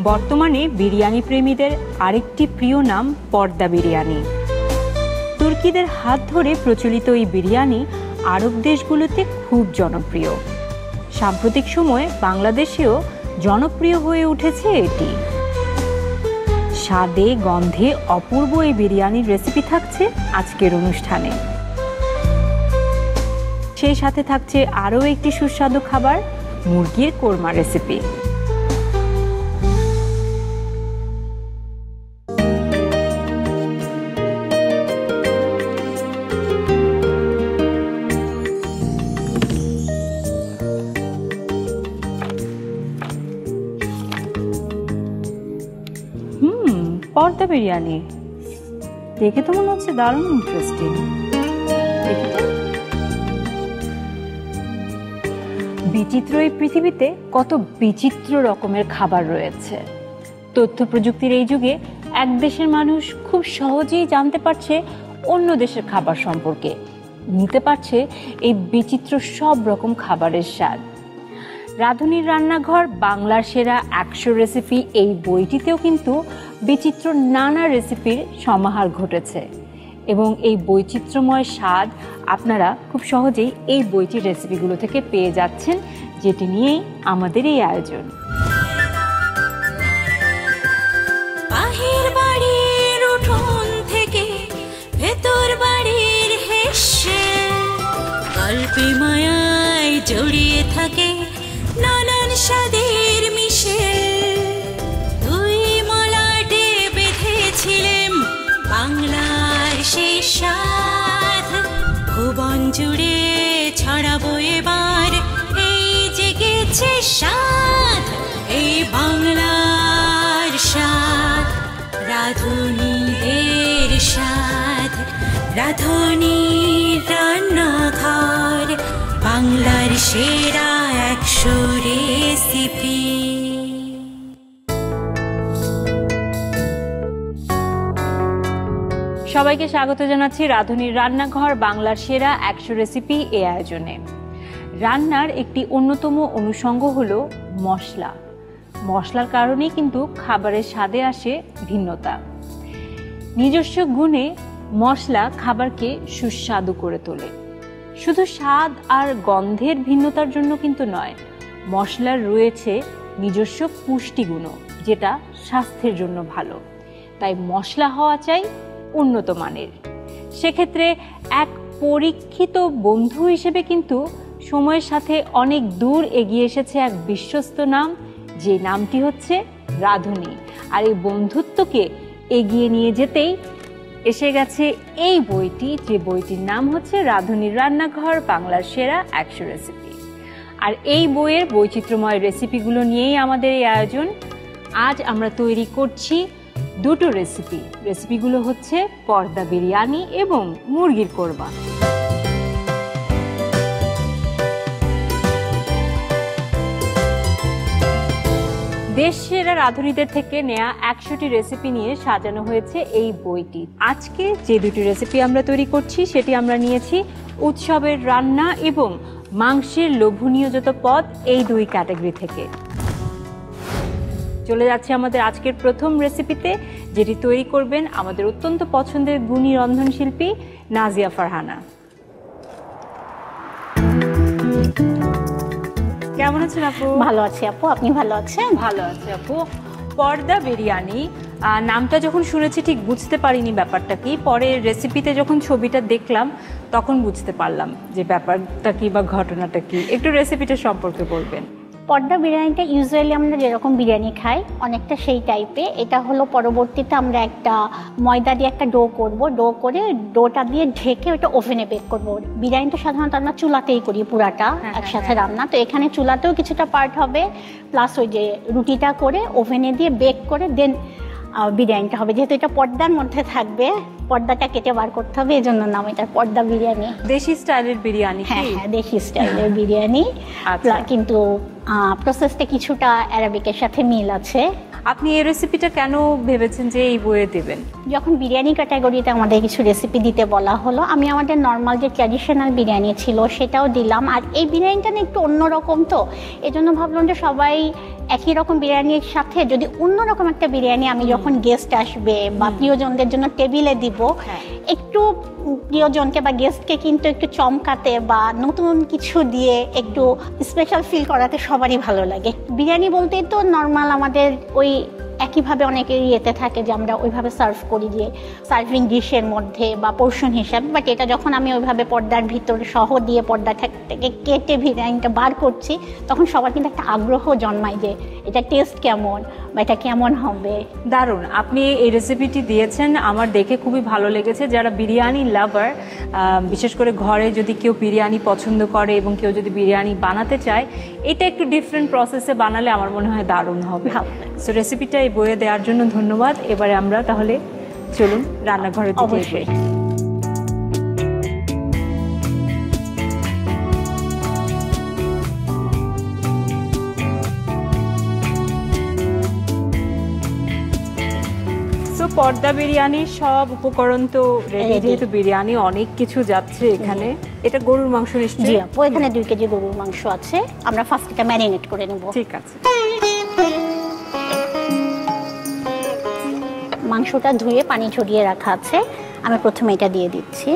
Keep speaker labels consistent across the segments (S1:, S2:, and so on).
S1: বর্তমানে বিরিয়ানি প্রেমীদের আরেকটি প্রিয় নাম পর্দা বিরিয়ানি। তুর্কিদের হাত ধরে প্রচলিত এই বিরিয়ানি আরব দেশগুলোতে খুব জনপ্রিয়। সাম্প্রতিক সময়ে বাংলাদেশেও জনপ্রিয় হয়ে উঠেছে এটি। স্বাদে গন্ধে অপূর্ব এই বিরিয়ানির রেসিপি থাকছে আজকের অনুষ্ঠানে। সেই সাথে থাকছে আরও একটি সুস্বাদু খাবার, মুরগির কোরমা রেসিপি। পর্দা বিরিয়ানি দেখে তো মনে হচ্ছে দারুণ ইন্টারেস্টিং। বিচিত্র এই পৃথিবীতে কত বিচিত্র রকমের খাবার রয়েছে। তথ্য প্রযুক্তির এই যুগে এক দেশের মানুষ খুব সহজেই জানতে পারছে অন্য দেশের খাবার সম্পর্কে, নিতে পারছে এই বিচিত্র সব রকম খাবারের স্বাদ। রাঁধুনির রান্নাঘর বাংলার সেরা 100 রেসিপি এই বইটিতেও কিন্তু বিচিত্র নানা রেসিপির সমাহার ঘটেছে এবং এই বৈচিত্র্যময় স্বাদ আপনারা খুব সহজেই এই বইটির রেসিপিগুলো থেকে পেয়ে যাচ্ছেন, যেটি নিয়েই আমাদের এই আয়োজন।
S2: বাহির বাড়ির উঠোন থেকে ভেতর বাড়ির হেসে গল্পে মায়ায় জড়িয়ে থাকে নানান স্বাদের মিশে। দুই মলাটে বেঁধেছিলেন বাংলার সেই স্বাদ, ভুবন জুড়ে ছড়াবো এবার এই জেগেছে স্বাদ, এই বাংলার স্বাদ, রাঁধুনিদের স্বাদ, রাঁধুনির রান্নাঘর বাংলার সেরা 100 রেসিপি।
S1: সবাইকে স্বাগত জানাচ্ছি রাঁধুনির রান্নাঘর বাংলার সেরা 100 রেসিপি এই আয়োজনে। রান্নার একটি অন্যতম অনুষঙ্গ হলো মশলা। মশলার কারণেই কিন্তু খাবারের স্বাদে আসে ভিন্নতা। নিজস্ব গুণে মশলা খাবারকে সুস্বাদু করে তোলে। শুধু স্বাদ আর গন্ধের ভিন্নতার জন্য কিন্তু নয়, মশলার রয়েছে নিজস্ব পুষ্টিগুণও, যেটা স্বাস্থ্যের জন্য ভালো। তাই মশলা হওয়া চাই উন্নত মানের। সেক্ষেত্রে এক পরীক্ষিত বন্ধু হিসেবে কিন্তু সময়ের সাথে অনেক দূর এগিয়ে এসেছে এক বিশ্বস্ত নাম, যে নামটি হচ্ছে রাঁধুনি। আর এই বন্ধুত্বকে এগিয়ে নিয়ে যেতেই এসে গেছে এই বইটি, যে বইটির নাম হচ্ছে রাঁধুনির রান্নাঘর বাংলার সেরা 100 রেসিপি। আর এই বইয়ের বৈচিত্র্যময় রেসিপিগুলো নিয়েই আমাদের এই আয়োজন। আজ আমরা তৈরি করছি দুটো রেসিপি। রেসিপিগুলো হচ্ছে পর্দা বিরিয়ানি এবং মুরগির কোরমা। দেশ সেরা রাঁধুনিদের থেকে নেয়া 100টি রেসিপি নিয়ে সাজানো হয়েছে এই বইটি। আজকে যে দুটি রেসিপি আমরা তৈরি করছি সেটি আমরা নিয়েছি উৎসবের রান্না এবং মাংসের লোভনীয় যত পদ, এই দুই ক্যাটাগরি থেকে। চলে যাচ্ছে আমাদের আজকের প্রথম রেসিপিতে, যেটি তৈরি করবেন আমাদের অত্যন্ত পছন্দের গুণী রন্ধনশিল্পী নাজিয়া ফারহানা। কেমন আছেন আপু?
S3: ভালো আছি আপু, আপনি ভালো আছেন?
S1: ভালো আছি আপু। পর্দা বিরিয়ানি নামটা যখন শুনেছি ঠিক বুঝতে পারিনি ব্যাপারটা কি, পরে রেসিপিতে যখন ছবিটা দেখলাম তখন বুঝতে পারলাম যে ব্যাপারটা কি বা ঘটনাটা কি। একটু রেসিপিটা সম্পর্কে বলবেন।
S3: পর্দা বিরিয়ানিটা ইউজুয়ালি আমরা যেরকম বিরিয়ানি খাই অনেকটা সেই টাইপে। এটা হলো পরবর্তীতে আমরা একটা ময়দা দিয়ে একটা ডো করব, ডো করে ডোটা দিয়ে ঢেকে ওটা ওভেনে বেক করব। বিরিয়ানিটা সাধারণত আমরা চুলাতেই করি পুরাটা একসাথে রান্না, তো এখানে চুলাতেও কিছুটা পার্ট হবে, প্লাস ওই যে রুটিটা করে ওভেনে দিয়ে বেক করে দেন বিরিয়ানিটা হবে। যেহেতু এটা পর্দার মধ্যে থাকবে, পর্দাটা কেটে বার করতে হবে, এই জন্য নাম এটা পর্দা বিরিয়ানি।
S1: দেশি স্টাইলের বিরিয়ানি?
S3: হ্যাঁ হ্যাঁ, দেশি স্টাইলের বিরিয়ানি, কিন্তু প্রসেসটা কিছুটা অ্যারাবিকের সাথে মিল আছে।
S1: আপনি এই রেসিপিটা কেন ভেবেছেন যে এই বইয়ে দেবেন?
S3: যখন বিরিয়ানি ক্যাটাগরিতে আমাদের কিছু রেসিপি দিতে বলা হলো, আমি আমাদের নর্মাল যে ট্র্যাডিশনাল বিরিয়ানি ছিল সেটাও দিলাম। আর এই বিরিয়ানিটা না একটু অন্যরকম, তো এই জন্য ভাবলাম যে সবাই একই রকম বিরিয়ানির সাথে যদি অন্যরকম একটা বিরিয়ানি আমি যখন গেস্ট আসবে বা প্রিয়জনদের জন্য টেবিলে দিব, একটু প্রিয়জনকে বা গেস্টকে কিন্তু একটু চমকাতে বা নতুন কিছু দিয়ে একটু স্পেশাল ফিল করাতে সবারই ভালো লাগে। বিরিয়ানি বলতেই তো নর্মাল আমাদের ওই একইভাবে অনেকের ইয়েতে থাকে যে আমরা ওইভাবে সার্ভ করি যে সার্ভিং ডিশের মধ্যে বা পোর্শন হিসাবে, বাট এটা যখন আমি ওইভাবে পর্দার ভিতরে সহ দিয়ে পর্দা থেকে কেটে বিরিয়ানিটা বার করছি, তখন সবার কিন্তু একটা আগ্রহ জন্মায় যে এটা টেস্ট কেমন বা এটা কেমন হবে।
S1: দারুণ, আপনি এই রেসিপিটি দিয়েছেন, আমার দেখে খুবই ভালো লেগেছে। যারা বিরিয়ানি লাভার, বিশেষ করে ঘরে যদি কেউ বিরিয়ানি পছন্দ করে এবং কেউ যদি বিরিয়ানি বানাতে চায়, এটা একটু ডিফারেন্ট প্রসেসে বানালে আমার মনে হয় দারুণ হবে। সো রেসিপিটা এই বইয়ে দেওয়ার জন্য ধন্যবাদ। এবারে আমরা তাহলে চলুন রান্নাঘরের দিকে এগোই। পর্দা বিরিয়ানির সব উপকরণ তো রেডি, যেহেতু বিরিয়ানি অনেক কিছু যাচ্ছে এখানে। এটা গরুর মাংস নিশ্চয়ই?
S3: জি আপু, এখানে 2 কেজি গরুর মাংস আছে। আমরা ফার্স্ট এটা ম্যারিনেট করে নেব।
S1: ঠিক আছে।
S3: মাংসটা ধুয়ে পানি ঝরিয়ে রাখা আছে, আমি প্রথমে এটা দিয়ে দিচ্ছি।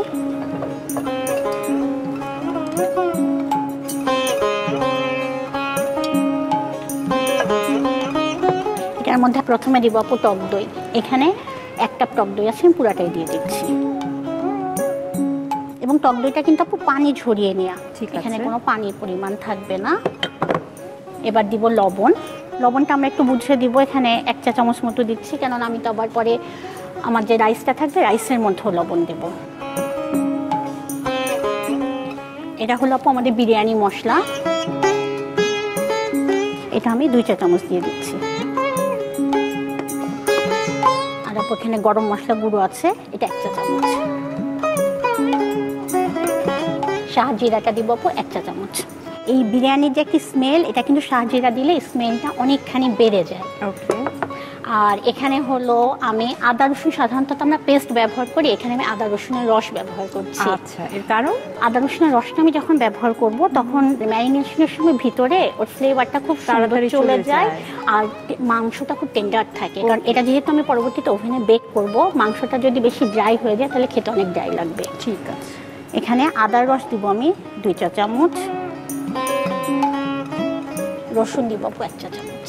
S3: এটার মধ্যে প্রথমে দিব আপু টক দই। এখানে 1 কাপ টক দই আছে, আমি পুরাটাই দিয়ে দিচ্ছি। এবং টক দইটা কিন্তু আপু পানি ঝরিয়ে নেওয়া, এখানে কোনো পানির পরিমাণ থাকবে না। এবার দিব লবণ। লবণটা আমরা একটু বুঝে দিব, এখানে 1 চা চামচ মতো দিচ্ছি, কেননা আমি তো আবার পরে আমার যে রাইসটা থাকবে রাইসের মধ্যেও লবণ দেব। এটা হলো আপু আমাদের বিরিয়ানি মশলা, এটা আমি 2 চা চামচ দিয়ে দিচ্ছি। আর আপু এখানে গরম মশলা গুঁড়ো আছে, এটা 1 চা চামচ। শাহজিরাটা দিব আপু 1 চা চামচ। এই বিরিয়ানির যে একটি স্মেল, এটা কিন্তু শাহজিরা দিলে স্মেলটা অনেকখানি বেড়ে যায়।
S1: ওকে।
S3: আর এখানে হলো আমি আদা রসুন, সাধারণত আমরা পেস্ট ব্যবহার করি, এখানে আমি আদা রসুনের রস ব্যবহার করছি।
S1: আচ্ছা, এর কারণ? আদা
S3: রসুনের রসটা আমি যখন ব্যবহার করব তখন ম্যারিনেশনের সময় ভিতরে ওর ফ্লেভারটা খুব তাড়াতাড়ি চলে যায় আর মাংসটা খুব টেন্ডার থাকে। কারণ এটা যেহেতু আমি পরবর্তীতে ওভেনে বেক করব, মাংসটা যদি বেশি ড্রাই হয়ে যায় তাহলে খেতে অনেক ড্রাই লাগবে।
S1: ঠিক আছে।
S3: এখানে আদার রস দিব আমি 2 চা চামচ, রসুন দিব 1 চা চামচ।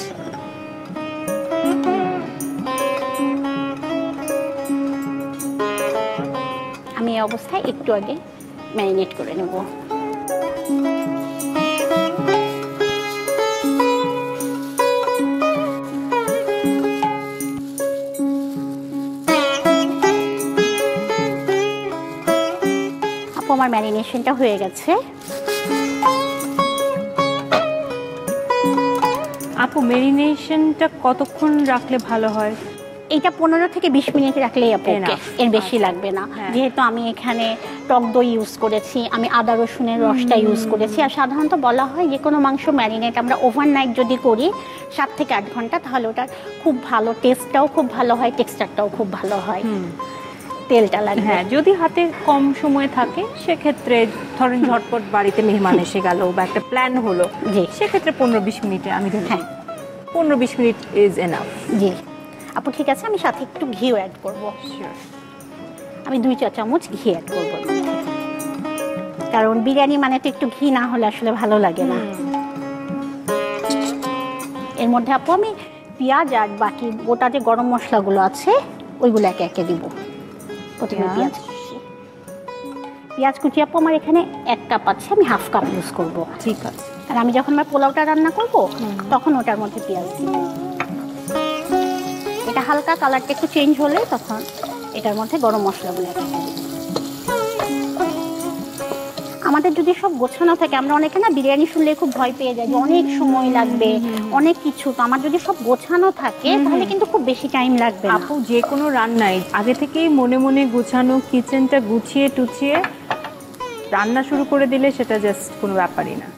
S3: আমি এই অবস্থায় একটু আগে ম্যারিনেট করে নেব। আপু আমার ম্যারিনেশনটা হয়ে গেছে।
S1: আপু ম্যারিনেশনটা কতক্ষণ রাখলে ভালো হয়?
S3: এটা 15 থেকে 20 মিনিট রাখলেই আপু এর বেশি লাগবে না। যেহেতু আমি এখানে টক দই ইউজ করেছি, আমি আদা রসুনের রসটা ইউজ করেছি। আর সাধারণত বলা হয় যে কোনো মাংস ম্যারিনেট আমরা ওভারনাইট যদি করি 7 থেকে 8 ঘন্টা, তাহলে ওটার খুব ভালো টেস্টটাও খুব ভালো হয়, টেক্সচারটাও খুব ভালো হয়। তেলটা লাগে।
S1: হ্যাঁ, যদি হাতে কম সময় থাকে সেক্ষেত্রে ধরেন ঝটপট বাড়িতে মেহমান এসে গেল বা একটা প্ল্যান হলো, সেক্ষেত্রে 15-20 মিনিটে আমি ধরি।
S3: হ্যাঁ,
S1: 15-20 মিনিট ইজ এনাফ।
S3: জি আপু, ঠিক আছে। আমি সাথে একটু ঘিও অ্যাড করব। আমি 2 চা চামচ ঘি অ্যাড করব, কারণ বিরিয়ানি মানে তো একটু ঘি না হলে আসলে ভালো লাগে না। এর মধ্যে আপু আমি পেঁয়াজ আর বাকি গোটা যে গরম মশলাগুলো আছে ওইগুলো একে একে দিব। প্রথমে পেঁয়াজ কুচি আপু আমার এখানে 1 কাপ আছে, আমি 1/2 কাপ ইউজ করব।
S1: ঠিক আছে।
S3: আর আমি যখন আমার পোলাওটা রান্না করব তখন ওটার মধ্যে পেঁয়াজ দিব। এটা হালকা কালারটা একটু চেঞ্জ হলে তখন এটার মধ্যে গরম মশলাগুলো অ্যাড করব। আমাদের যদি সব গোছানো থাকে, আমরা অনেকে না বিরিয়ানি শুনলে খুব ভয় পেয়ে যাই যে অনেক সময় লাগবে, অনেক কিছু। তো আমার যদি সব গোছানো থাকে তাহলে কিন্তু খুব বেশি টাইম লাগবে না।
S1: আপু যে কোনো রান্নায় আগে থেকেই মনে মনে গোছানো, কিচেনটা গুছিয়ে টুছিয়ে রান্না শুরু করে দিলে সেটা জাস্ট কোনো ব্যাপারই না।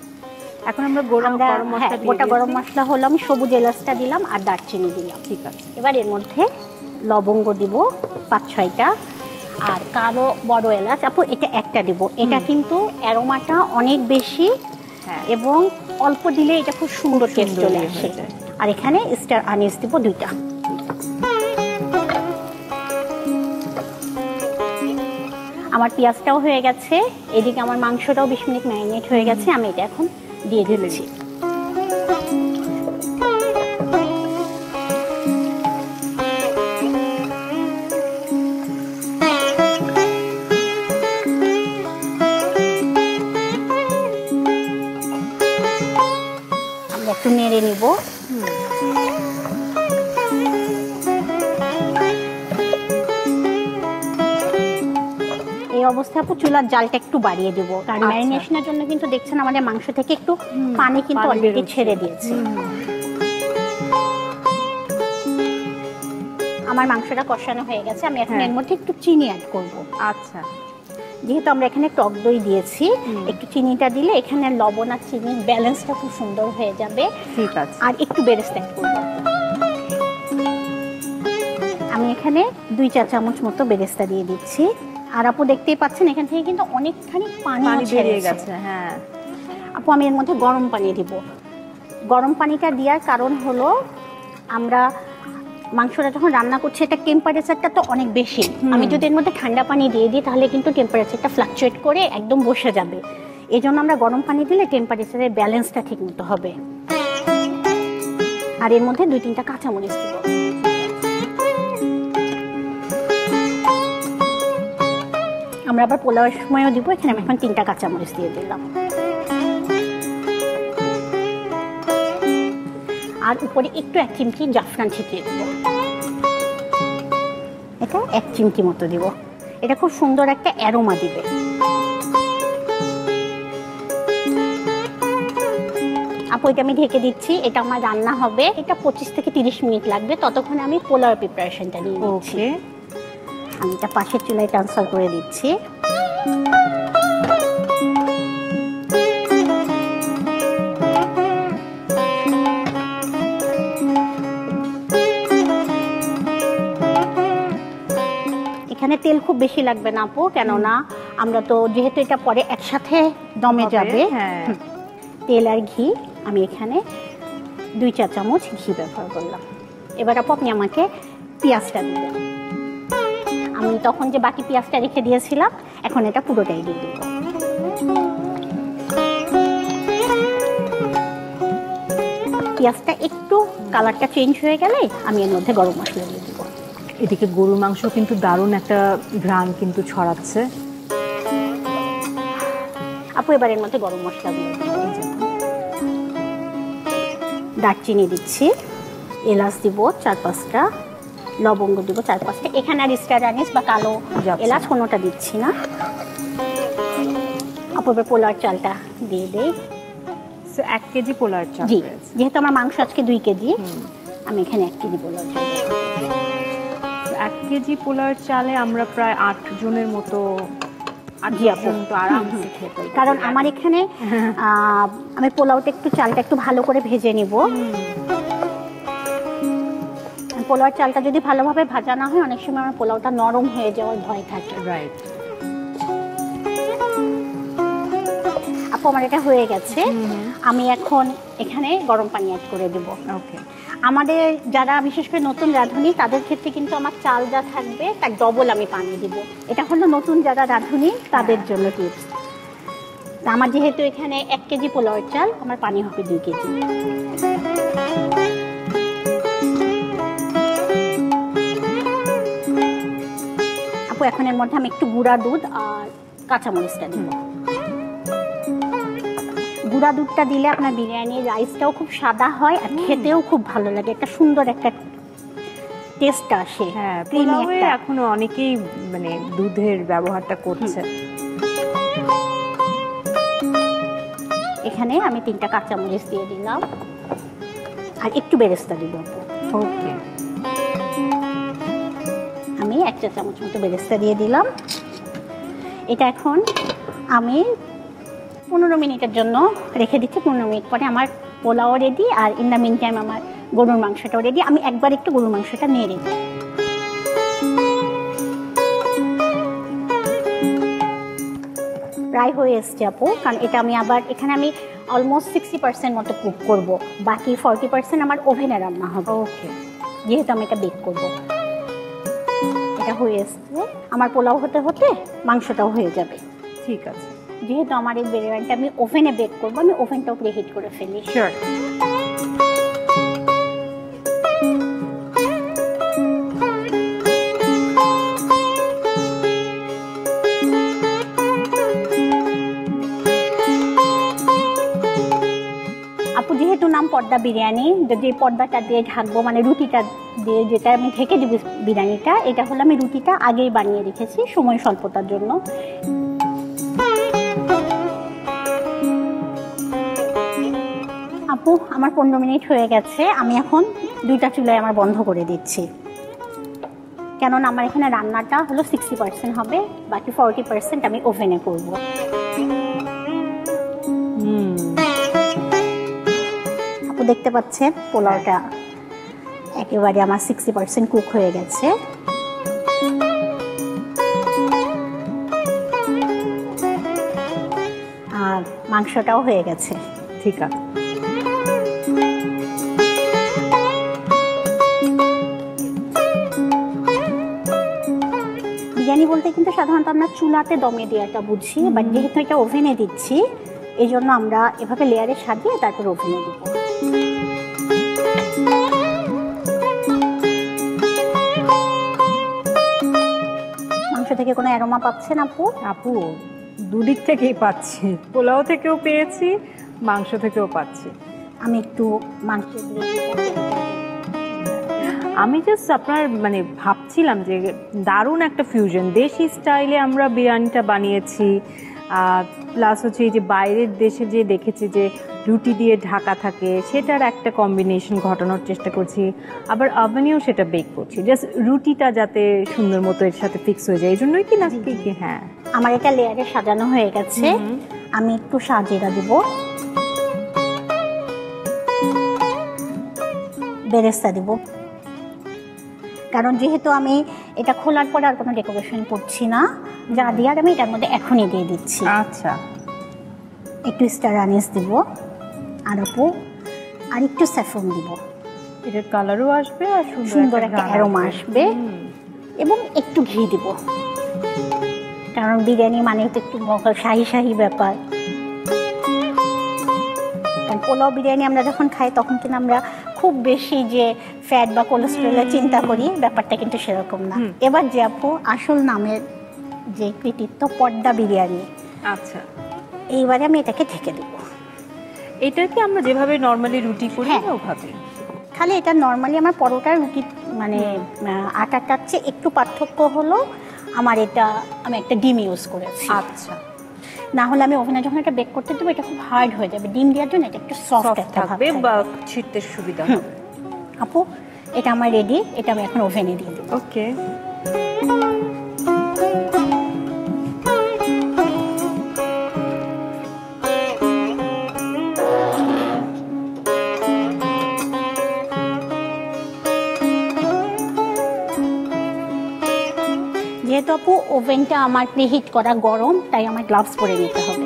S1: এখন আমরা গরম মশলা দিয়ে
S3: গোটা গরম মশলা হলো, আমি সবুজ এলাচটা দিলাম আর দারচিনি দিলাম।
S1: ঠিক আছে।
S3: এবার এর মধ্যে লবঙ্গ দিব 5-6টা, আর কালো বড় এলাচ আপু এটা একটা দিব। এটা কিন্তু অ্যারোমাটা অনেক বেশি এবং অল্প দিলে এটা খুব সুন্দর টেস্ট চলে আসে। আর এখানে স্টার আনিস দিব 2টা। আমার পেঁয়াজটাও হয়ে গেছে, এদিকে আমার মাংসটাও 20 মিনিট ম্যারিনেট হয়ে গেছে। আমি এটা এখন দিয়ে দিচ্ছি। আমরা একটু নেড়ে নিব। এই অবস্থায় আপু চুলার জালটা একটু বাড়িয়ে দেবো, কারণ ম্যারিনেশনের জন্য কিন্তু দেখছেন আমাদের মাংস থেকে একটু পানি কিন্তু অলরেডি ছেড়ে দিয়েছে। আমার মাংসটা কষানো হয়ে গেছে, আমি এখন এর মধ্যে একটু চিনি অ্যাড করব।
S1: আচ্ছা,
S3: যেহেতু আমরা এখানে টক দই দিয়েছি, একটু চিনিটা দিলে এখানে লবণ আর চিনির ব্যালেন্সটা খুব সুন্দর হয়ে যাবে।
S1: ঠিক আছে।
S3: আর একটু বেরেস্তা অ্যাড করব। আমি এখানে 2 চা চামচ মতো বেরেস্তা দিয়ে দিচ্ছি। আর আপু দেখতেই পাচ্ছেন এখান থেকে কিন্তু অনেকখানি পানি ছেড়ে গেছে।
S1: হ্যাঁ
S3: আপু আমি এর মধ্যে গরম পানি দিব। গরম পানিটা দেওয়ার কারণ হলো আমরা মাংসটা যখন রান্না করছি এটা টেম্পারেচারটা তো অনেক বেশি। আমি যদি এর মধ্যে ঠান্ডা পানি দিয়ে দিই তাহলে কিন্তু টেম্পারেচারটা ফ্লাকচুয়েট করে একদম বসে যাবে। এই জন্য আমরা গরম পানি দিলে টেম্পারেচারের ব্যালেন্সটা ঠিক মতো হবে। আর এর মধ্যে 2-3টা কাঁচামরিচ দিব। আমরা আবার পোলাওয়ের সময়ও দিব। এখানে আমি এখন 3টা কাঁচামরিচ দিয়ে দিলাম। আর উপরে একটু 1 চিমটি জাফরান ছিটিয়ে দেব। এটা 1 চিমটি মতো দিব। এটা খুব সুন্দর একটা অ্যারোমা দিবে। আপু এটা আমি ঢেকে দিচ্ছি। এটা আমার রান্না হবে, এটা 25 থেকে 30 মিনিট লাগবে। ততক্ষণে আমি পোলাওয়ের প্রিপারেশনটা নিয়ে নিচ্ছি। আমি এটা পাশের চুলায় ট্রান্সফার করে দিচ্ছি। এখানে তেল খুব বেশি লাগবে না আপু, কেননা আমরা তো যেহেতু এটা পরে একসাথে দমে যাবে। তেল আর ঘি আমি এখানে 2 চা চামচ ঘি ব্যবহার করলাম। এবার আপু আপনি আমাকে পেঁয়াজটা দিবেন। আমি তখন যে বাকি পেঁয়াজটা রেখে দিয়েছিলাম, এখন এটা পুরোটাই দিয়ে দিব। পেঁয়াজটা একটু কালারটা চেঞ্জ হয়ে গেলে আমি এর মধ্যে গরম মশলা দিয়ে দিব।
S1: এদিকে গরুর মাংস কিন্তু দারুণ একটা ঘ্রাণ কিন্তু ছড়াচ্ছে।
S3: আপু এবার এর মধ্যে গরম মশলা দিয়ে দারচিনি দিচ্ছি, এলাচ দিব 4-5টা, লবঙ্গ দিব 4-5টা। এখানে আর স্টার আনিস বা কালো এলাচ কোনোটা দিচ্ছি না। আপু এবার পোলাওর চালটা দিয়ে দেই।
S1: 1 কেজি পোলাওর চাল।
S3: জি, যেহেতু আমার মাংস আজকে 2 কেজি, আমি এখানে 1 কেজি পোলাওর চাল।
S1: 1 কেজি পোলাওর চালে আমরা প্রায় 8 জনের মতো আরামসে খেতে পারি।
S3: কারণ আমার এখানে আমি পোলাওটা একটু চালটা একটু ভালো করে ভেজে নিব। পোলাওর চালটা যদি ভালোভাবে ভাজা না হয় অনেক সময় আমার পোলাওটা নরম হয়ে যাওয়ার ভয় থাকে।
S1: রাইট।
S3: আপু আমার এটা হয়ে গেছে। আমি এখন এখানে গরম পানি অ্যাড করে দেব।
S1: ওকে।
S3: আমাদের যারা বিশেষ করে নতুন রাঁধুনি তাদের ক্ষেত্রে কিন্তু আমার চাল যা থাকবে তার ডবল আমি পানি দিব। এটা হলো নতুন যারা রাঁধুনি তাদের জন্য টিপস। আমার যেহেতু এখানে 1 কেজি পোলাওয়ের চাল, আমার পানি হবে 2 কেজি। আপু এখন এর মধ্যে আমি একটু গুঁড়া দুধ আর কাঁচামরিচটা দিব। গুঁড়া দুধটা দিলে আপনার বিরিয়ানির রাইসটাও খুব সাদা হয় আর খেতেও খুব ভালো লাগে, একটা সুন্দর একটা টেস্ট আসে।
S1: হ্যাঁ, পোলাওয়ে এখনো অনেকেই মানে দুধের ব্যবহারটা করছে।
S3: এখানে আমি 3টা কাঁচামরিচ দিয়ে দিলাম আর একটু বেরেস্তা দিব।
S1: ওকে।
S3: আমি 1 চা চামচ মতো বেরেস্তা দিয়ে দিলাম। এটা এখন আমি 15 মিনিটের জন্য রেখে দিচ্ছি। 15 মিনিট পরে আমার পোলাও রেডি, আর ইন দ্য মিন টাইম আমার গরুর মাংসটাও রেডি। আমি একবার একটু গরুর মাংসটা নিয়ে রেডি। প্রায় হয়ে এসছে আপু, কারণ এটা আমি আবার এখানে আমি অলমোস্ট 60% মতো কুক করব, বাকি 40% আমার ওভেনে রান্না হবে।
S1: ওকে,
S3: যেহেতু আমি এটা বেক করব। এটা হয়ে এসছে, আমার পোলাও হতে হতে মাংসটাও হয়ে যাবে।
S1: ঠিক আছে।
S3: যেহেতু আমার এই বিরিয়ানিটা আমি ওভেনে বেক করবো, আমি ওভেনটাও প্রিহিট করে ফেলি।
S1: শিওর।
S3: আপু যেহেতু নাম পর্দা বিরিয়ানি, যদি পর্দাটা দিয়ে ঢাকবো মানে রুটিটা দিয়ে, যেটা আমি ঢেকে দিব বিরিয়ানিটা, এটা হলো আমি রুটিটা আগেই বানিয়ে রেখেছি সময় স্বল্পতার জন্য। আপু আমার 15 মিনিট হয়ে গেছে, আমি এখন 2টা চুলায় আমার বন্ধ করে দিচ্ছি, কেননা আমার এখানে রান্নাটা হলো 60% হবে, বাকি 40% আমি ওভেনে করব। আপু দেখতে পাচ্ছেন পোলাওটা একেবারে আমার 60% কুক হয়ে গেছে। আর মাংসটাও হয়ে গেছে।
S1: ঠিক আছে।
S3: বিরিয়ানি বলতে কিন্তু সাধারণত আমরা চুলাতে দমে দেওয়াটা বুঝি, বাট যেহেতু এটা ওভেনে দিচ্ছি, এই জন্য আমরা এভাবে লেয়ারে সাজিয়ে তারপর ওভেনে দিব। মাংস থেকে কোনো অ্যারোমা পাচ্ছেন আপু?
S1: আপু দুদিক থেকেই পাচ্ছি, পোলাও থেকেও পেয়েছি, মাংস থেকেও পাচ্ছি।
S3: আমি একটু মাংস দিয়ে
S1: আমি জাস্ট আপনার মানে ভাবছিলাম যে দারুণ একটা ফিউশন, দেশি স্টাইলে আমরা বিরিয়ানিটা বানিয়েছি, প্লাস হচ্ছে এই যে বাইরের দেশে যে দেখেছি যে রুটি দিয়ে ঢাকা থাকে, সেটার একটা কম্বিনেশন ঘটানোর চেষ্টা করছি, আবার ওভেনেও সেটা বেক করছি, জাস্ট রুটিটা যাতে সুন্দর মতো এর সাথে ফিক্স হয়ে যায়, এই জন্যই কি নাকি? হ্যাঁ,
S3: আমার এটা লেয়ারে সাজানো হয়ে গেছে, আমি একটু সাজিয়ে দিব, বেরেস্তা দিব, কারণ যেহেতু আমি এটা খোলার পরে আর কোনো ডেকোরেশন করছি না, যা দিয়ে আমি এটার মধ্যে এখনই দিয়ে দিচ্ছি।
S1: আচ্ছা,
S3: একটু স্টার আনিস দিব, আর আপু আর একটু স্যাফরন দিব,
S1: এটার কালারও আসবে আর
S3: সুন্দর একটা অ্যারোমা আসবে, এবং একটু ঘি দিব, কারণ বিরিয়ানি মানে তো একটু শাহি শাহি ব্যাপার। পোলাও বিরিয়ানি আমরা যখন খাই তখন কিন্তু আমরা খুব বেশি যে ফ্যাট বা কোলেস্টেরলের চিন্তা করি, ব্যাপারটা কিন্তু সেরকম না। এবার যে আপু আসল নামের যে কৃতিত্ব, পর্দা বিরিয়ানি।
S1: আচ্ছা,
S3: এইবারে আমি এটাকে ঢেকে দেবো।
S1: এটা কি আমরা যেভাবে নর্মালি রুটি করি ওভাবে?
S3: খালি এটা নর্মালি আমার পরোটার রুটি মানে আটাটার চেয়ে একটু পার্থক্য হলো আমার এটা আমি একটা ডিম ইউজ করেছি।
S1: আচ্ছা,
S3: না হলে আমি ওভেনে যখন এটা বেক করতে দেবো এটা খুব হার্ড হয়ে যাবে, ডিম দেওয়ার জন্য এটা একটু সফট
S1: থাকবে বা ছিঁড়তে সুবিধা হবে।
S3: আপু এটা আমার রেডি, এটা আমি এখন ওভেনে দিয়ে দেবো।
S1: ওকে,
S3: যেহেতু আপু ওভেনটা আমার প্রিহিট করা গরম, তাই আমার গ্লাভস পরে নিতে হবে।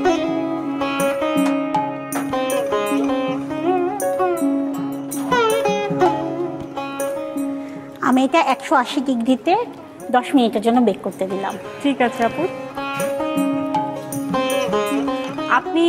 S3: আমি এটা 180 ডিগ্রিতে 10 মিনিটের জন্য বেক করতে দিলাম।
S1: ঠিক আছে আপু, আপনি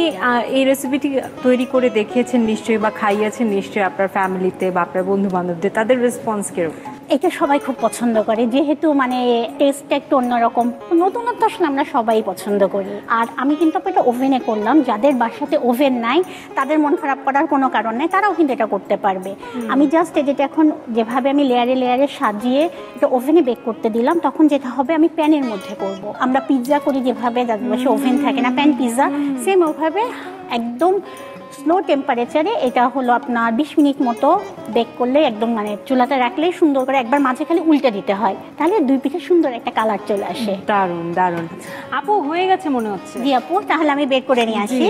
S1: এই রেসিপিটি তৈরি করে দেখিয়েছেন নিশ্চয়ই, বা খাইয়েছেন নিশ্চয়ই আপনার ফ্যামিলিতে বা আপনার বন্ধু বান্ধবদের, তাদের রেসপন্স কিরকম?
S3: এটা সবাই খুব পছন্দ করে, যেহেতু মানে টেস্টটা একটু অন্যরকম, নতুনত্ব আসলে আমরা সবাই পছন্দ করি। আর আমি কিন্তু এটা ওভেনে করলাম, যাদের বাসাতে ওভেন নাই তাদের মন খারাপ করার কোনো কারণ নেই, তারাও কিন্তু এটা করতে পারবে। আমি জাস্ট যেটা এখন যেভাবে আমি লেয়ারে লেয়ারে সাজিয়ে এটা ওভেনে বেক করতে দিলাম, তখন যেটা হবে আমি প্যানের মধ্যে করব। আমরা পিৎজা করি যেভাবে, যাদের বাসায় ওভেন থাকে না, প্যান পিৎজা, সেম ওভাবে একদম স্লো টেম্পারেচারে এটা হলো আপনার 20 মিনিট মতো বেক করলে একদম মানে চুলাতে রাখলেই সুন্দর করে একবার মাঝে খালি উল্টে দিতে হয়, তাহলে দুই পিঠে সুন্দর একটা কালার চলে আসে।
S1: দারুণ দারুণ আপু, হয়ে গেছে মনে হচ্ছে।
S3: জি আপু, তাহলে আমি বের করে নিয়ে আসি।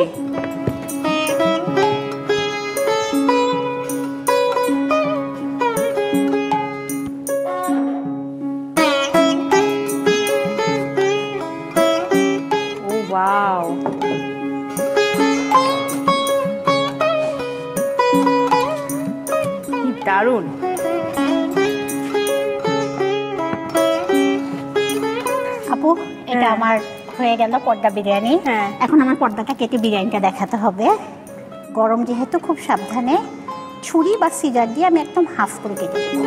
S1: ওয়াও, কি দারুণ।
S3: আপু, এটা আমার হয়ে গেল পর্দা বিরিয়ানি।
S1: হ্যাঁ।
S3: এখন আমার পর্দাটা কেটে বিরিয়ানিটা দেখাতে হবে। গরম যেহেতু খুব সাবধানে ছুরি বা সিজার দিয়ে আমি একদম হাফ করে কেটে দেবো।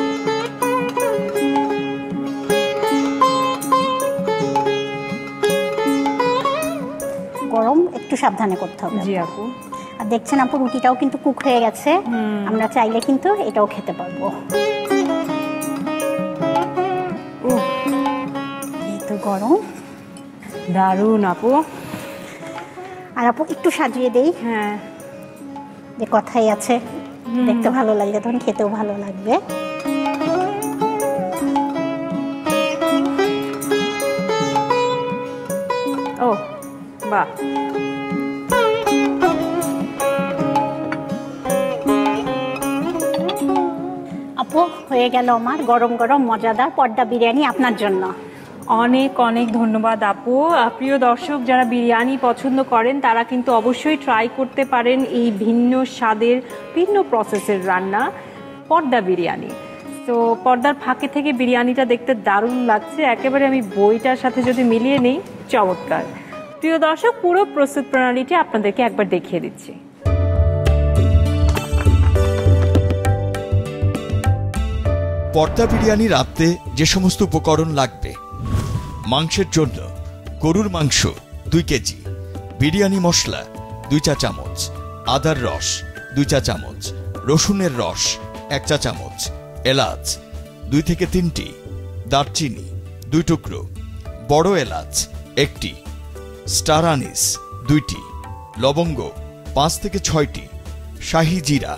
S3: গরম একটু সাবধানে করতে হবে।
S1: জি আপু।
S3: আর দেখছেন আপু, রুটিটাও কিন্তু কুক হয়ে গেছে, আমরা চাইলে কিন্তু এটাও খেতে পারবো। যেহেতু গরম।
S1: দারুণ আপু।
S3: আর আপু একটু সাজিয়ে দেই।
S1: হ্যাঁ,
S3: যে কথাই আছে, দেখতে ভালো লাগবে তখন খেতেও ভালো লাগবে।
S1: ও বাহ,
S3: আপু হয়ে গেল আমার গরম গরম মজাদার পর্দা বিরিয়ানি আপনার জন্য।
S1: অনেক অনেক ধন্যবাদ আপু। প্রিয় দর্শক, যারা বিরিয়ানি পছন্দ করেন তারা কিন্তু অবশ্যই ট্রাই করতে পারেন এই ভিন্ন স্বাদের ভিন্ন প্রসেসের রান্না পর্দা বিরিয়ানি। তো পর্দার ফাঁকে থেকে বিরিয়ানিটা দেখতে দারুণ লাগছে, একেবারে আমি বইটার সাথে যদি মিলিয়ে নিই, চমৎকার। প্রিয় দর্শক, পুরো প্রস্তুত প্রণালীটি আপনাদেরকে একবার দেখিয়ে দিচ্ছি।
S4: পর্দা বিরিয়ানি রাঁধতে যে সমস্ত উপকরণ লাগবে: মাংসের জন্য গরুর মাংস 2 কেজি, বিরিয়ানি মশলা 2 চা চামচ, আদার রস 2 চা চামচ, রসুনের রস 1 চা চামচ, এলাচ 2 থেকে 3টি, দারচিনি 2 টুকরো, বড় এলাচ 1টি, স্টার আনিস 2টি, লবঙ্গ 5 থেকে 6টি, শাহি জিরা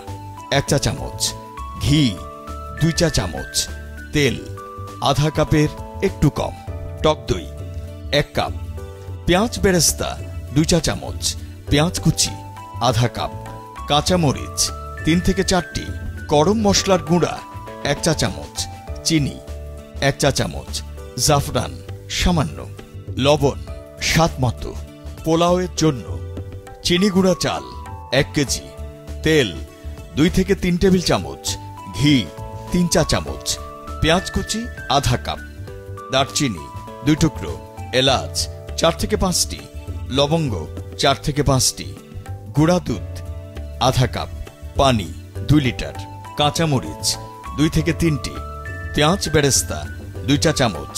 S4: 1 চা চামচ, ঘি 2 চা চামচ, তেল আধা কাপের একটু কম, টক দই 1 কাপ, পেঁয়াজ বেরেস্তা 2 চা চামচ, পেঁয়াজ কুচি আধা কাপ, কাঁচামরিচ 3 থেকে 4টি, গরম মশলার গুঁড়া 1 চা চামচ, চিনি 1 চা চামচ, জাফরান সামান্য, লবণ স্বাদ মতো, পোলাওয়ের জন্য চিনি গুঁড়া চাল 1 কেজি, তেল 2 থেকে 3 টেবিল চামচ, ঘি 3 চা চামচ, পেঁয়াজ কুচি আধা কাপ, দারচিনি 2 টুকরো, এলাচ 4 থেকে 5টি, লবঙ্গ 4 থেকে 5টি, গুঁড়া দুধ আধা কাপ, পানি 2 লিটার, কাঁচামরিচ 2 থেকে 3টি, পেঁয়াজ বেরেস্তা 2 চা চামচ,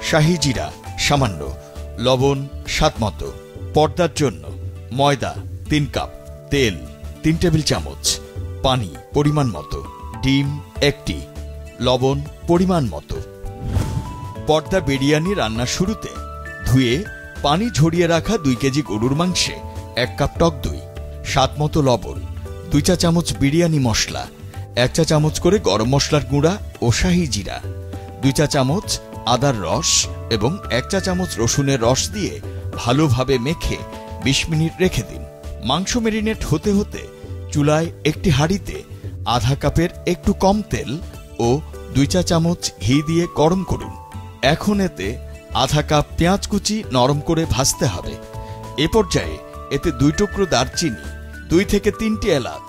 S4: শাহি জিরা সামান্য, লবণ স্বাদ মতো। পর্দার জন্য ময়দা 3 কাপ, তেল 3 টেবিল চামচ, পানি পরিমাণ মতো, ডিম 1টি, লবণ পরিমাণ মতো। পর্দা বিরিয়ানি রান্নার শুরুতে ধুয়ে পানি ঝরিয়ে রাখা 2 কেজি গরুর মাংসে 1 কাপ টক দই, স্বাদ মতো লবণ, 2 চা চামচ বিরিয়ানি মশলা, 1 চা চামচ করে গরম মশলার গুঁড়া ও শাহি জিরা, 2 চা চামচ আদার রস এবং 1 চা চামচ রসুনের রস দিয়ে ভালোভাবে মেখে 20 মিনিট রেখে দিন। মাংস ম্যারিনেট হতে হতে চুলায় একটি হাঁড়িতে আধা কাপের একটু কম তেল ও 2 চা চামচ ঘি দিয়ে গরম করুন। এখন এতে আধা কাপ পেঁয়াজ কুচি নরম করে ভাজতে হবে। এ পর্যায়ে এতে 2 টুকরো দারচিনি, 2 থেকে 3টি এলাচ,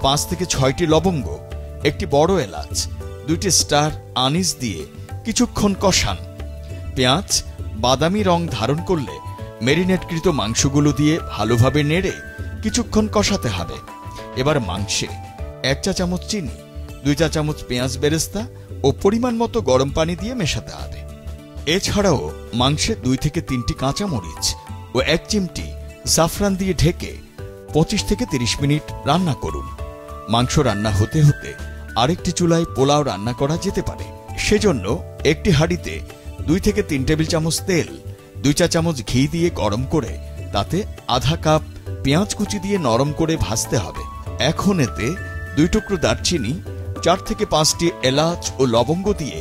S4: 5 থেকে 6টি লবঙ্গ, একটি বড় এলাচ, 2টি স্টার আনিস দিয়ে কিছুক্ষণ কষান। পেঁয়াজ বাদামি রং ধারণ করলে ম্যারিনেটকৃত মাংসগুলো দিয়ে ভালোভাবে নেড়ে কিছুক্ষণ কষাতে হবে। এবার মাংসে 1 চা চামচ চিনি, 2 চা চামচ পেঁয়াজ বেরেস্তা ও পরিমাণ মতো গরম পানি দিয়ে মেশাতে হবে। এছাড়াও মাংসে 2 থেকে 3টি কাঁচামরিচ ও 1 চিমটি জাফরান দিয়ে ঢেকে 25 থেকে 30 মিনিট রান্না করুন। মাংস রান্না হতে হতে আরেকটি চুলায় পোলাও রান্না করা যেতে পারে। সেজন্য একটি হাঁড়িতে 2 থেকে 3 টেবিল চামচ তেল, 2 চা চামচ ঘি দিয়ে গরম করে তাতে আধা কাপ পেঁয়াজ কুচি দিয়ে নরম করে ভাজতে হবে। এখন এতে 2 টুকরো দারচিনি, 4 থেকে 5টি এলাচ ও লবঙ্গ দিয়ে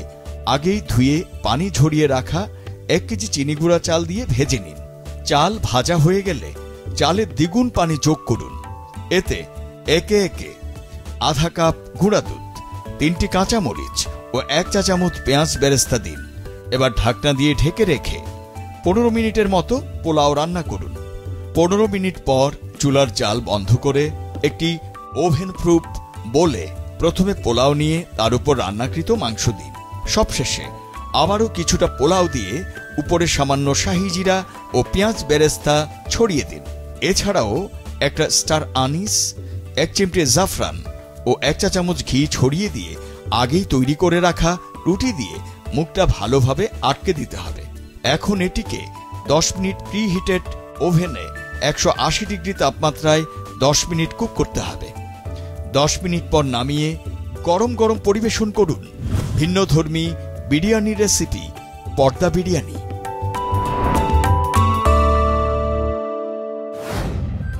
S4: আগেই ধুয়ে পানি ঝরিয়ে রাখা 1 কেজি চিনি গুঁড়া চাল দিয়ে ভেজে নিন। চাল ভাজা হয়ে গেলে চালের দ্বিগুণ পানি যোগ করুন। এতে একে একে আধা কাপ গুঁড়া দুধ, 3টি কাঁচামরিচ ও 1 চা চামচ পেঁয়াজ বেরেস্তা দিন। এবার ঢাকনা দিয়ে ঢেকে রেখে 15 মিনিটের মতো পোলাও রান্না করুন। 15 মিনিট পর চুলার জাল বন্ধ করে একটি ওভেন প্রুফ বোলে প্রথমে পোলাও নিয়ে তার উপর রান্নাকৃত মাংস দিন। সবশেষে আবারও কিছুটা পোলাও দিয়ে উপরে সামান্য শাহি জিরা ও পেঁয়াজ বেরেস্তা ছড়িয়ে দিন। এছাড়াও একটা স্টার আনিস, 1 চিমটে জাফরান ও 1 চা চামচ ঘি ছড়িয়ে দিয়ে আগেই তৈরি করে রাখা রুটি দিয়ে মুখটা ভালোভাবে আটকে দিতে হবে। এখন এটিকে 10 মিনিট প্রিহিটেড ওভেনে 180 ডিগ্রি তাপমাত্রায় 10 মিনিট কুক করতে হবে। 10 মিনিট পর নামিয়ে গরম গরম পরিবেশন করুন ভিন্নধর্মী বিরিয়ানি রেসিপি পর্দা বিরিয়ানি।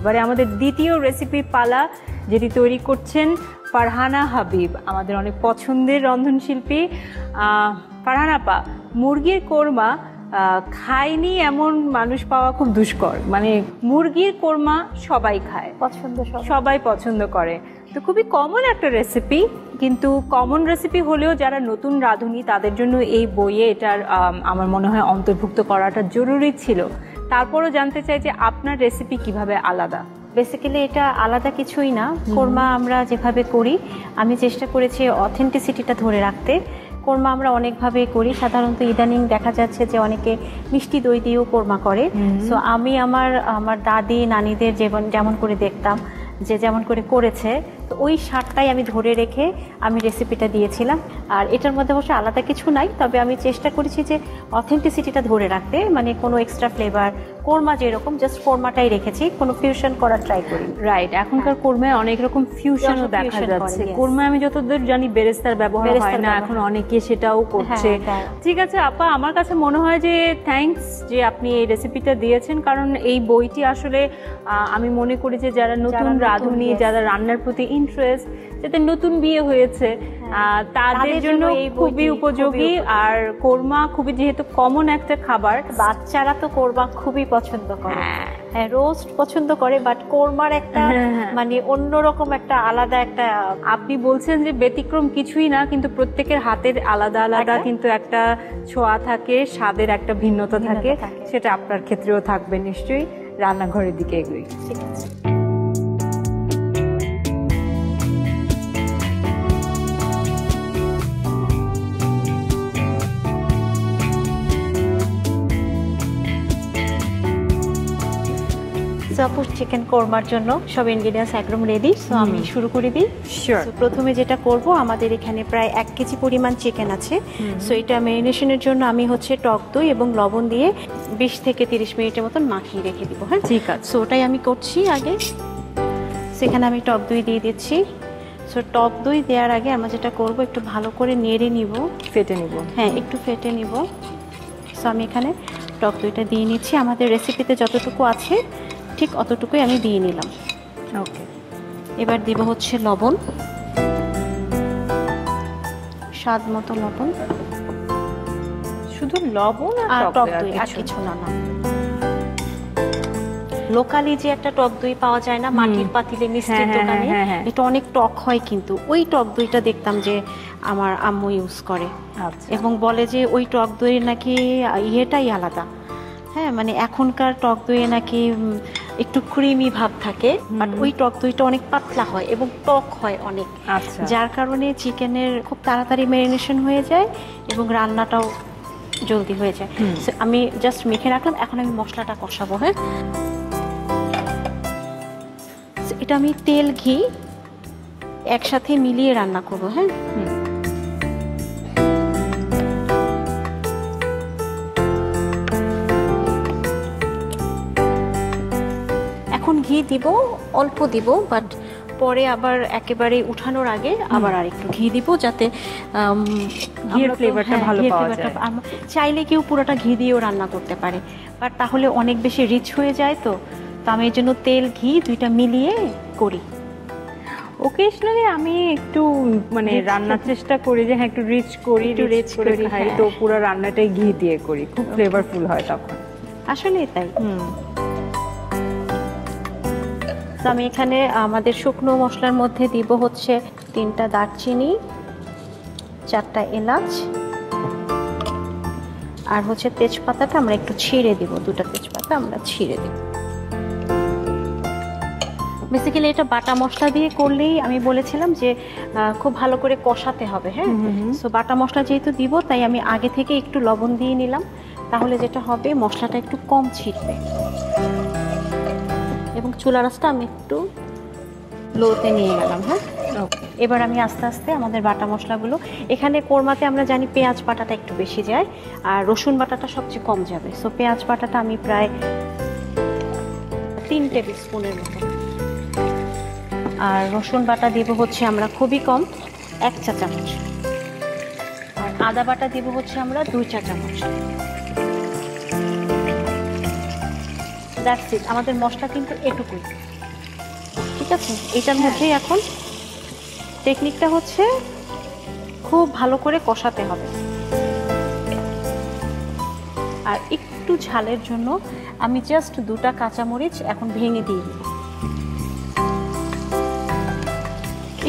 S1: এবারে আমাদের দ্বিতীয় রেসিপি পালা, যেটি তৈরি করছেন ফারহানা হাবিব, আমাদের অনেক পছন্দের রন্ধনশিল্পী। ফারহানা আপা, মুরগির কোরমা খায়নি এমন মানুষ পাওয়া খুব দুষ্কর। মানে মুরগির কোরমা সবাই খায়, সবাই পছন্দ করে, তো খুবই কমন একটা রেসিপি। কিন্তু কমন রেসিপি হলেও যারা নতুন রাঁধুনি তাদের জন্য এই বইয়ে এটার আমার মনে হয় অন্তর্ভুক্ত করাটা জরুরি ছিল। তারপরও জানতে চাই যে আপনার রেসিপি কিভাবে আলাদা?
S5: বেসিক্যালি এটা আলাদা কিছুই না। কোরমা আমরা যেভাবে করি, আমি চেষ্টা করেছি অথেন্টিসিটিটা ধরে রাখতে। কোরমা আমরা অনেকভাবে করি, সাধারণত ইদানিং দেখা যাচ্ছে যে অনেকে মিষ্টি দই দিয়েও কোরমা করে। সো আমি আমার দাদি নানিদের যেমন করে দেখতাম যে যেমন করে করেছে, তো ওই স্বাদটাই আমি ধরে রেখে আমি রেসিপিটা দিয়েছিলাম। আর এটার মধ্যে অবশ্য আলাদা কিছু নাই, তবে আমি চেষ্টা করেছি যে অথেন্টিসিটিটা ধরে রাখতে, মানে কোনো এক্সট্রা ফ্লেভার কোরমা যেরকম জাস্ট কোরমাটাই রেখেছি, কোনো ফিউশন করার ট্রাই করি।
S1: রাইট, এখনকার কোরমায় অনেক রকম ফিউশনও দেখা যাচ্ছে। কোরমায় আমি যতদূর জানি বেরেস্তার ব্যবহার হয় না, এখন অনেকে সেটাও করছে। ঠিক আছে আপা, আমার কাছে মনে হয় যে থ্যাঙ্কস যে আপনি এই রেসিপিটা দিয়েছেন, কারণ এই বইটি আসলে আমি মনে করি যে যারা নতুন রাঁধুনি, যারা রান্নার প্রতি ইন্টারেস্ট, যাদের নতুন বিয়ে হয়েছে, তাদের জন্য খুবই উপযোগী। আর কোরমা খুবই যেহেতু কমন একটা খাবার,
S5: বাচ্চারা তো কোরমা খুবই পছন্দ করে। হ্যাঁ, রোস্ট পছন্দ করে, বাট কোরমার একটা মানে অন্যরকম একটা আলাদা একটা।
S1: আপনি বলছেন যে ব্যতিক্রম কিছুই না, কিন্তু প্রত্যেকের হাতের আলাদা আলাদা কিন্তু একটা ছোঁয়া থাকে, স্বাদের একটা ভিন্নতা থাকে, সেটা আপনার ক্ষেত্রেও থাকবে নিশ্চয়ই। রান্নাঘরের দিকে এগুলি।
S5: ঠিক আছে। চিকেন কোরমার জন্য সব ইনগ্রেডিয়েন্টস একদম রেডি। সো আমি শুরু করে দিই।
S1: শিওর।
S5: প্রথমে যেটা করব, আমাদের এখানে প্রায় 1 কেজি পরিমাণ চিকেন আছে। সো এটা ম্যারিনেশনের জন্য আমি টক দই এবং লবণ দিয়ে 20 থেকে 30 মিনিটের মতন মাখিয়ে রেখে দিব। হ্যাঁ,
S1: ঠিক আছে।
S5: সো ওটাই আমি করছি আগে। সেখানে আমি টক দই দিয়ে দিচ্ছি। সো টক দই দেওয়ার আগে আমরা যেটা করব, একটু ভালো করে নেড়ে নিব,
S1: ফেটে নিব।
S5: হ্যাঁ, একটু ফেটে নিব। সো আমি এখানে টক দইটা দিয়ে নিচ্ছি। আমাদের রেসিপিতে যতটুকু আছে ঠিক অতটুকুই আমি দিয়ে নিলাম।
S1: ওকে,
S5: এবার দিব লবণ, স্বাদ মতো লবণ।
S1: শুধু লবণ
S5: আর টক দই, আর কিছু না। লোকালি যে একটা টক দই পাওয়া যায় না মাটির পাতিলে মিষ্টির দোকানে, এটা অনেক টক হয়, কিন্তু ওই টক দইটা দেখতাম যে আমার আম্মু ইউজ করে, এবং বলে যে ওই টক দইয়ের নাকি ইয়েটাই আলাদা। হ্যাঁ, মানে এখনকার টক দইয়ে নাকি একটু ক্রিমি ভাব থাকে, বাট ওই টক দইটা অনেক পাতলা হয় এবং টক হয় অনেক, যার কারণে চিকেনের খুব তাড়াতাড়ি ম্যারিনেশন হয়ে যায় এবং রান্নাটাও জলদি হয়ে যায়। আমি জাস্ট মেখে রাখলাম, এখন আমি মশলাটা কষাবো। হ্যাঁ, এটা আমি তেল ঘি একসাথে মিলিয়ে রান্না করবো। হ্যাঁ, এখন ঘি দিব, অল্প দিব, বাট পরে আবার একেবারে উঠানোর আগে আবার আরেকটু ঘি দিব, যাতে
S1: ঘিয়ের ফ্লেভারটা ভালো পাওয়া যায়।
S5: চাইলে কেউ পুরোটা ঘি দিয়েও রান্না করতে পারে, বাট তাহলে অনেক বেশি রিচ হয়ে যায়। তো তো আমি এই জন্য তেল ঘি দুইটা মিলিয়ে করি।
S1: ওকেশনালি আমি একটু মানে রান্নার চেষ্টা করি যে হ্যাঁ একটু রিচ করি,
S5: একটু rich
S1: করে
S5: করি,
S1: খাই,
S5: হ্যাঁ।
S1: তো পুরো রান্নাটাই ঘি দিয়ে করি, খুব ফ্লেভারফুল হয় তখন।
S5: আসলে তাই। তো আমি এখানে আমাদের শুকনো মশলার মধ্যে দিব হচ্ছে 3টা দারচিনি, 4টা এলাচ, আর হচ্ছে তেজপাতাটা আমরা একটু ছিঁড়ে দিব, 2টা তেজপাতা আমরা ছিঁড়ে দিব। বেসিক্যালি এটা বাটা মশলা দিয়ে করলেই আমি বলেছিলাম যে খুব ভালো করে কষাতে হবে। হ্যাঁ, সো বাটা মশলা যেহেতু দিব তাই আমি আগে থেকে একটু লবণ দিয়ে নিলাম, তাহলে যেটা হবে মশলাটা একটু কম ছিটবে। এবং চুলা রাসটা আমি একটু লোতে নিয়ে গেলাম। হ্যাঁ, এবার আমি আস্তে আস্তে আমাদের বাটা মশলাগুলো, এখানে কোরমাতে আমরা জানি পেঁয়াজ বাটাটা একটু বেশি যায় আর রসুন বাটাটা সবচেয়ে কম যাবে। সো পেঁয়াজ বাটাটা আমি প্রায় 3 টেবিল স্পুনের মতো, আর রসুন বাটা দিব হচ্ছে আমরা খুবই কম 1 চা চামচ, আর আদা বাটা দিব হচ্ছে আমরা 2 চা চামচ। দ্যাটস ইট, আমাদের মশলা কিন্তু এটুকুই। ঠিক আছে, এটার মধ্যেই এখন টেকনিকটা হচ্ছে খুব ভালো করে কষাতে হবে। আর একটু ঝালের জন্য আমি জাস্ট 2টা কাঁচামরিচ এখন ভেঙে দিয়ে দিব,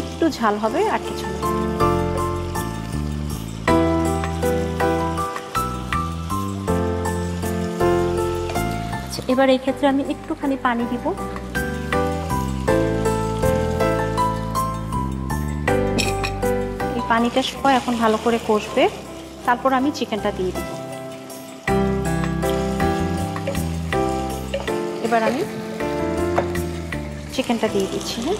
S5: একটু ঝাল হবে আর কিছু না। আচ্ছা, এবার এই ক্ষেত্রে আমি একটুখানি পানি দিব। এই পানিটা সবাই এখন ভালো করে কষবে, তারপর আমি চিকেনটা দিয়ে দিব। এবার আমি চিকেনটা দিয়ে দিচ্ছি। হ্যাঁ,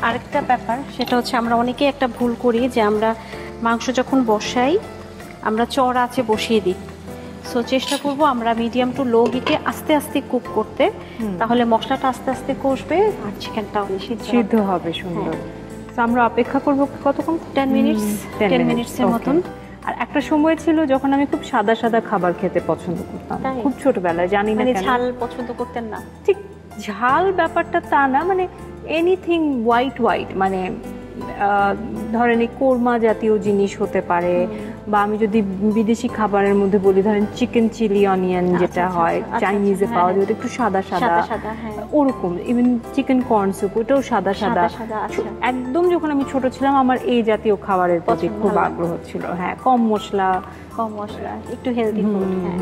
S5: আরেকটা ব্যাপার সেটা হচ্ছে আমরা অনেকেই একটা ভুল করি যে আমরা মাংস যখন বসাই আমরা চড় আঁচে বসিয়ে দিই। সো চেষ্টা করব আমরা মিডিয়াম টু লো হিটে আস্তে আস্তে কুক করতে, তাহলে মশলাটা আস্তে আস্তে কষবে আর চিকেনটাও
S1: সিদ্ধ হবে সুন্দর। তো আমরা অপেক্ষা করব কতক্ষণ?
S5: 10 মিনিটসের মতন।
S1: আর একটা সময় ছিল যখন আমি খুব সাদা সাদা খাবার খেতে পছন্দ করতাম,
S5: তাই?
S1: খুব ছোটবেলায়, জানি না
S5: মানে
S1: কেন।
S5: ঝাল পছন্দ করতেন না?
S1: ঠিক ঝাল ব্যাপারটা তা না, মানে এনিথিং হোয়াইট মানে ধরেন এই কোরমা জাতীয় জিনিস হতে পারে, বা আমি যদি বিদেশি খাবারের মধ্যে বলি ধরেন চিকেন চিলি অনিয়ন যেটা হয় চাইনিজে পাওয়া যায়, একটু সাদা সাদা, ওরকম। ইভেন চিকেন কর্ন স্যুপ, ওটাও সাদা সাদা। একদম যখন আমি ছোট ছিলাম আমার এই জাতীয় খাবারের প্রতি খুব আগ্রহ ছিল। হ্যাঁ, কম মশলা,
S5: একটু হেলদি ফুড। হ্যাঁ,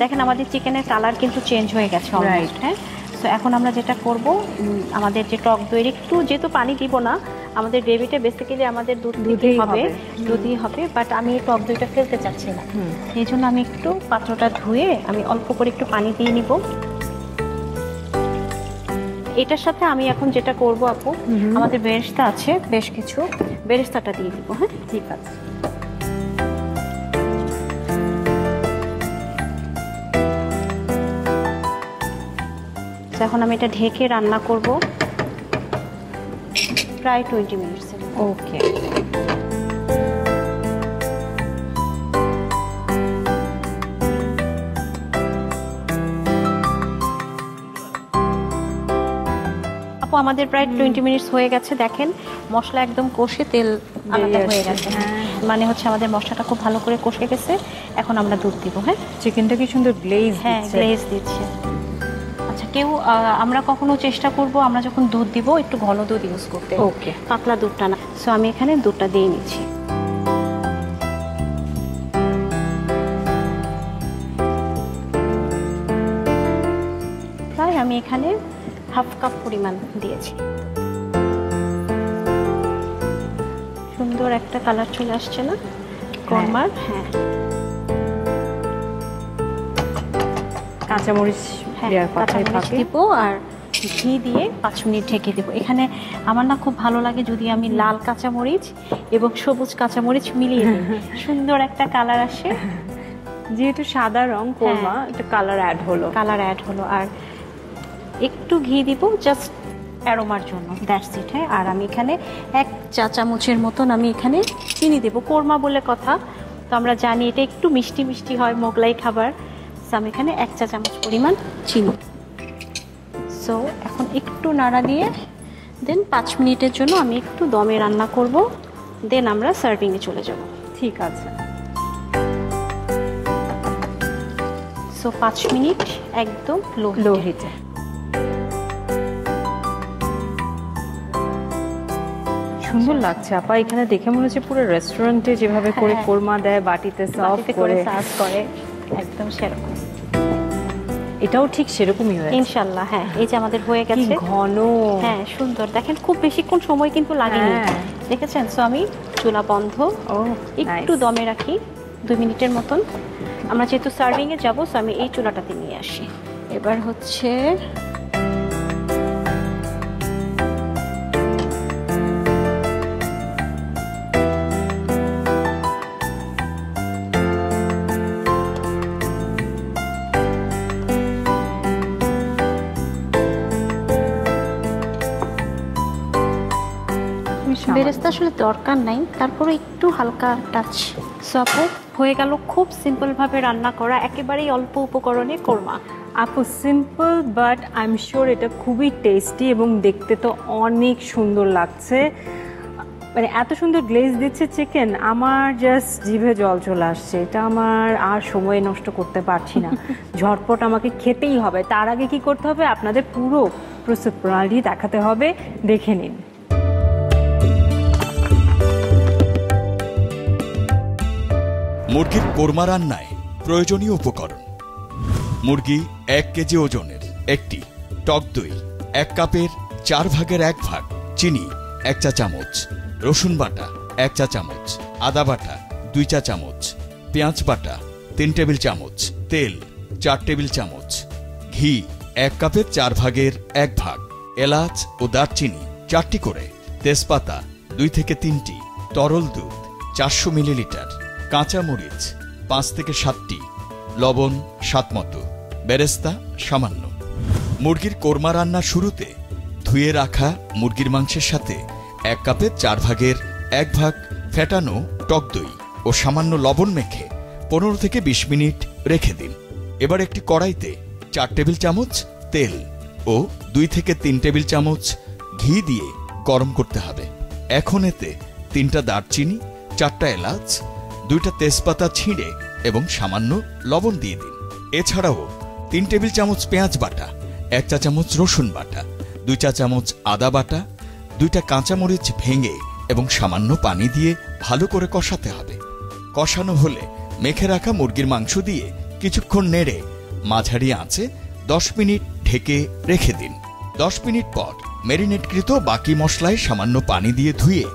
S5: দেখেন আমাদের চিকেনের কালার কিন্তু চেঞ্জ হয়ে গেছে অলমোস্ট। হ্যাঁ, তো এখন আমরা যেটা করব, আমাদের যে টক দইয়ের একটু, যেহেতু পানি দিব না, আমাদের গ্রেভিটা বেসিক্যালি আমাদের দুধই হবে, বাট আমি এই টক দইটা ফেলতে চাচ্ছি না, এই জন্য আমি একটু পাত্রটা ধুয়ে আমি অল্প করে একটু পানি দিয়ে নিব। এটার সাথে আমি এখন যেটা করব আপু, আমাদের বেরেস্তা আছে বেশ কিছু, বেরেস্তাটা দিয়ে দিব। হ্যাঁ, ঠিক আছে। এখন আমি এটা ঢেকে রান্না করব প্রায় 20 মিনিটস।
S1: ওকে।
S5: আপু আমাদের প্রায় 20 মিনিটস হয়ে গেছে। দেখেন মশলা একদম কষে তেল আলাদা হয়ে গেছে, মানে হচ্ছে আমাদের মশলাটা খুব ভালো করে কষে গেছে। এখন আমরা দুধ দিব। হ্যাঁ,
S1: চিকেনটা কি সুন্দর গ্লেজ।
S5: হ্যাঁ, গ্লেজ দিচ্ছে। আচ্ছা, কেউ আমরা কখনো চেষ্টা করব আমরা যখন দুধ দিব একটু ঘন দুধ ইউজ করতে,
S1: ওকে,
S5: পাতলা দুধটা না। সো আমি এখানে দুধটা দিয়ে নিচ্ছি। প্রায় আমি এখানে হাফ কাপ পরিমাণ দিয়েছি। সুন্দর একটা কালার চলে আসছে না কোরমার? হ্যাঁ,
S1: কাঁচামরিচ
S5: দিব আর ঘি দিয়ে 5 মিনিট ঢেকে দেবো। এখানে আমার না খুব ভালো লাগে যদি আমি লাল কাঁচামরিচ এবং সবুজ কাঁচামরিচ মিলিয়ে দিই, সুন্দর একটা কালার আসে।
S1: যেহেতু সাদা রং কোরমা, একটা কালার অ্যাড হলো। আর
S5: একটু ঘি দিব জাস্ট অ্যারোমার জন্য, দ্যাটস ইট। হ্যাঁ, আর আমি এখানে 1 চা চামচের মতন আমি এখানে চিনি দেব। কোরমা বলে কথা, তো আমরা জানি এটা একটু মিষ্টি মিষ্টি হয়, মোগলাই খাবার। সো আমি এখানে 1 চা চামচ পরিমাণ চিনি। সো এখন একটু নাড়া দিয়ে দেন 5 মিনিটের জন্য আমি একটু দমে রান্না করব, দেন আমরা সার্ভিংয়ে চলে যাব।
S1: ঠিক আছে।
S5: সো 5 মিনিট একদম লো হিটে।
S1: সুন্দর লাগছে আপা, এখানে দেখে মনে হচ্ছে পুরো রেস্টুরেন্টে যেভাবে করে কোরমা দেয়, বাটিতে সার্ভ করে
S5: একদম সেরকম।
S1: এটাও ঠিক সেরকমই হয়েছে
S5: ইনশাআল্লাহ। হ্যাঁ, এই যে আমাদের হয়ে গেছে,
S1: ঘন।
S5: হ্যাঁ, সুন্দর। দেখেন খুব বেশিক্ষণ সময় কিন্তু লাগেনি, দেখেছেন? সো আমি চুলা বন্ধ, একটু দমে রাখি 2 মিনিটের মতন। আমরা যেহেতু সার্ভিংয়ে যাবো, সো আমি এই চুলাটাতে নিয়ে আসি। এবার হচ্ছে বেরেস্তা আসলে দরকার নাই, তারপরে একটু হালকা টাচ। সো হয়ে গেল খুব সিম্পলভাবে রান্না করা, একেবারেই অল্প উপকরণে কোরমা।
S1: আপু simple, but I am sure এটা খুবই টেস্টি এবং দেখতে তো অনেক সুন্দর লাগছে। মানে এত সুন্দর গ্লেজ দিচ্ছে চিকেন, আমার জাস্ট জিভে জল চলে আসছে। এটা আমার আর সময় নষ্ট করতে পারছি না, ঝটপট আমাকে খেতেই হবে। তার আগে কি করতে হবে, আপনাদের পুরো প্রস্তুত প্রণালী দেখাতে হবে, দেখে নিন।
S4: মুরগির কোরমা রান্নায় প্রয়োজনীয় উপকরণ: মুরগি 1 কেজি ওজনের, একটি টক দই 1 কাপের 4 ভাগের 1 ভাগ, চিনি 1 চা চামচ, রসুন বাটা 1 চা চামচ, আদা বাটা 2 চা চামচ, পেঁয়াজ বাটা 3 টেবিল চামচ, তেল 4 টেবিল চামচ, ঘি 1 কাপের 4 ভাগের 1 ভাগ, এলাচ ও দারচিনি 4টি করে, তেজপাতা 2 থেকে 3টি, তরল দুধ 400 মিলিলিটার, কাঁচা মরিচ 5 থেকে 7টি, লবণ স্বাদমতো, বেরেস্তা সামান্য। মুরগির কোরমা রান্নার শুরুতে ধুয়ে রাখা মুরগির মাংসের সাথে 1 কাপের 4 ভাগের 1 ভাগ ফেটানো টক দই ও সামান্য লবণ মেখে 15 থেকে 20 মিনিট রেখে দিন। এবার একটি কড়াইতে 4 টেবিল চামচ তেল ও 2 থেকে 3 টেবিল চামচ ঘি দিয়ে গরম করতে হবে। এখন এতে 3টা দারচিনি, 4টা এলাচ, 2টা তেজপাতা ছিঁড়ে এবং সামান্য লবণ দিয়ে দিন। এছাড়াও 3 টেবিল চামচ পেঁয়াজ বাটা, 1 চা চামচ রসুন বাটা, 2 চা চামচ আদা বাটা, 2টা কাঁচামরিচ ভেঙে এবং সামান্য পানি দিয়ে ভালো করে কষাতে হবে। কষানো হলে মেখে রাখা মুরগির মাংস দিয়ে কিছুক্ষণ নেড়ে মাঝারি আঁচে 10 মিনিট ঢেকে রেখে দিন। 10 মিনিট পর ম্যারিনেটকৃত বাকি মশলায় সামান্য পানি দিয়ে ধুয়ে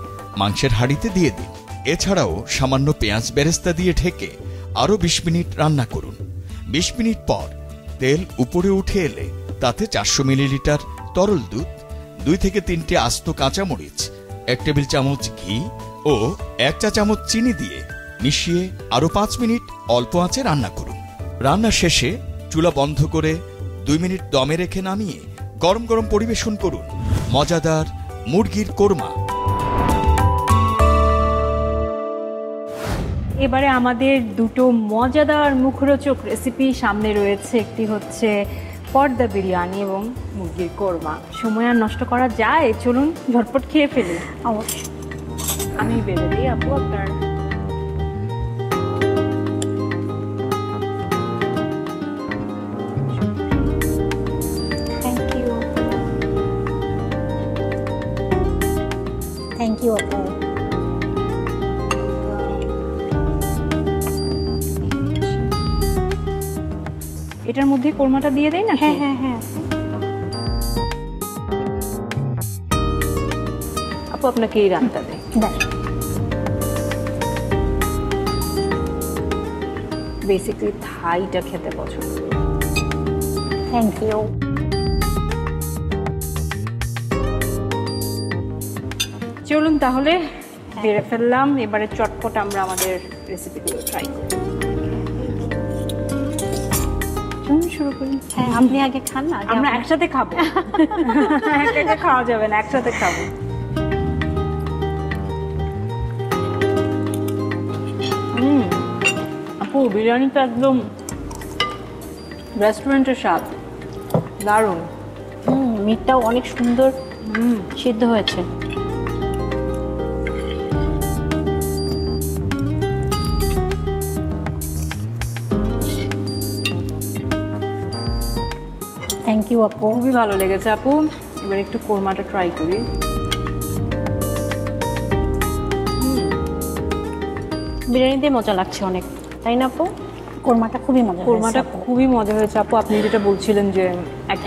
S4: মাংসের হাঁড়িতে দিয়ে দিন। এছাড়াও সামান্য পেঁয়াজ বেরেস্তা দিয়ে ঢেকে আরও 20 মিনিট রান্না করুন। 20 মিনিট পর তেল উপরে উঠে এলে তাতে 400 মিলিলিটার তরল দুধ, 2 থেকে 3টি আস্ত কাঁচামরিচ, 1 টেবিল চামচ ঘি ও 1 চা চামচ চিনি দিয়ে মিশিয়ে আরও 5 মিনিট অল্প আঁচে রান্না করুন। রান্না শেষে চুলা বন্ধ করে 2 মিনিট দমে রেখে নামিয়ে গরম গরম পরিবেশন করুন মজাদার মুরগির কোরমা।
S1: এবারে আমাদের দুটো মজাদার মুখরোচক রেসিপি সামনে রয়েছে। একটি হচ্ছে পর্দা বিরিয়ানি এবং মুরগির কোরমা। সময় আর নষ্ট করা যায়, চলুন ঝটপট খেয়ে ফেলি।
S5: অবশ্যই
S1: আমি বেড়ে দিই আপু আপনার।
S3: থ্যাংক ইউ আপু।
S1: এটার মধ্যে কোরমাটা দিয়ে দেই না?
S5: হ্যাঁ হ্যাঁ হ্যাঁ।
S1: আপু আপনাকে এই রান্নাটা দেই। বেসিক্যালি থাইটা খেতে পছন্দ।
S3: Thank you.
S1: চলুন তাহলে বেড়ে ফেললাম, এবারে চটপট আমরা আমাদের রেসিপিগুলো ট্রাই করি। চলুন শুরু করি।
S5: হ্যাঁ, আপনি আগে খান না,
S1: আমরা একসাথে খাবো। একা একা খাওয়া যাবে না, একসাথে খাবো। আপু, বিরিয়ানিটা একদম রেস্টুরেন্টের স্বাদ, দারুণ।
S5: মিটটাও অনেক সুন্দর সিদ্ধ হয়েছে।
S3: থ্যাংক ইউ আপু।
S1: খুবই ভালো লেগেছে আপু। এবার একটু কোরমাটা ট্রাই করি।
S5: বিরিয়ানিতে মজা লাগছে অনেক, তাই না আপু?
S3: কোরমাটা খুবই মজা
S1: কোরমাটা খুবই মজা হয়েছে আপু। আপনি যেটা বলছিলেন যে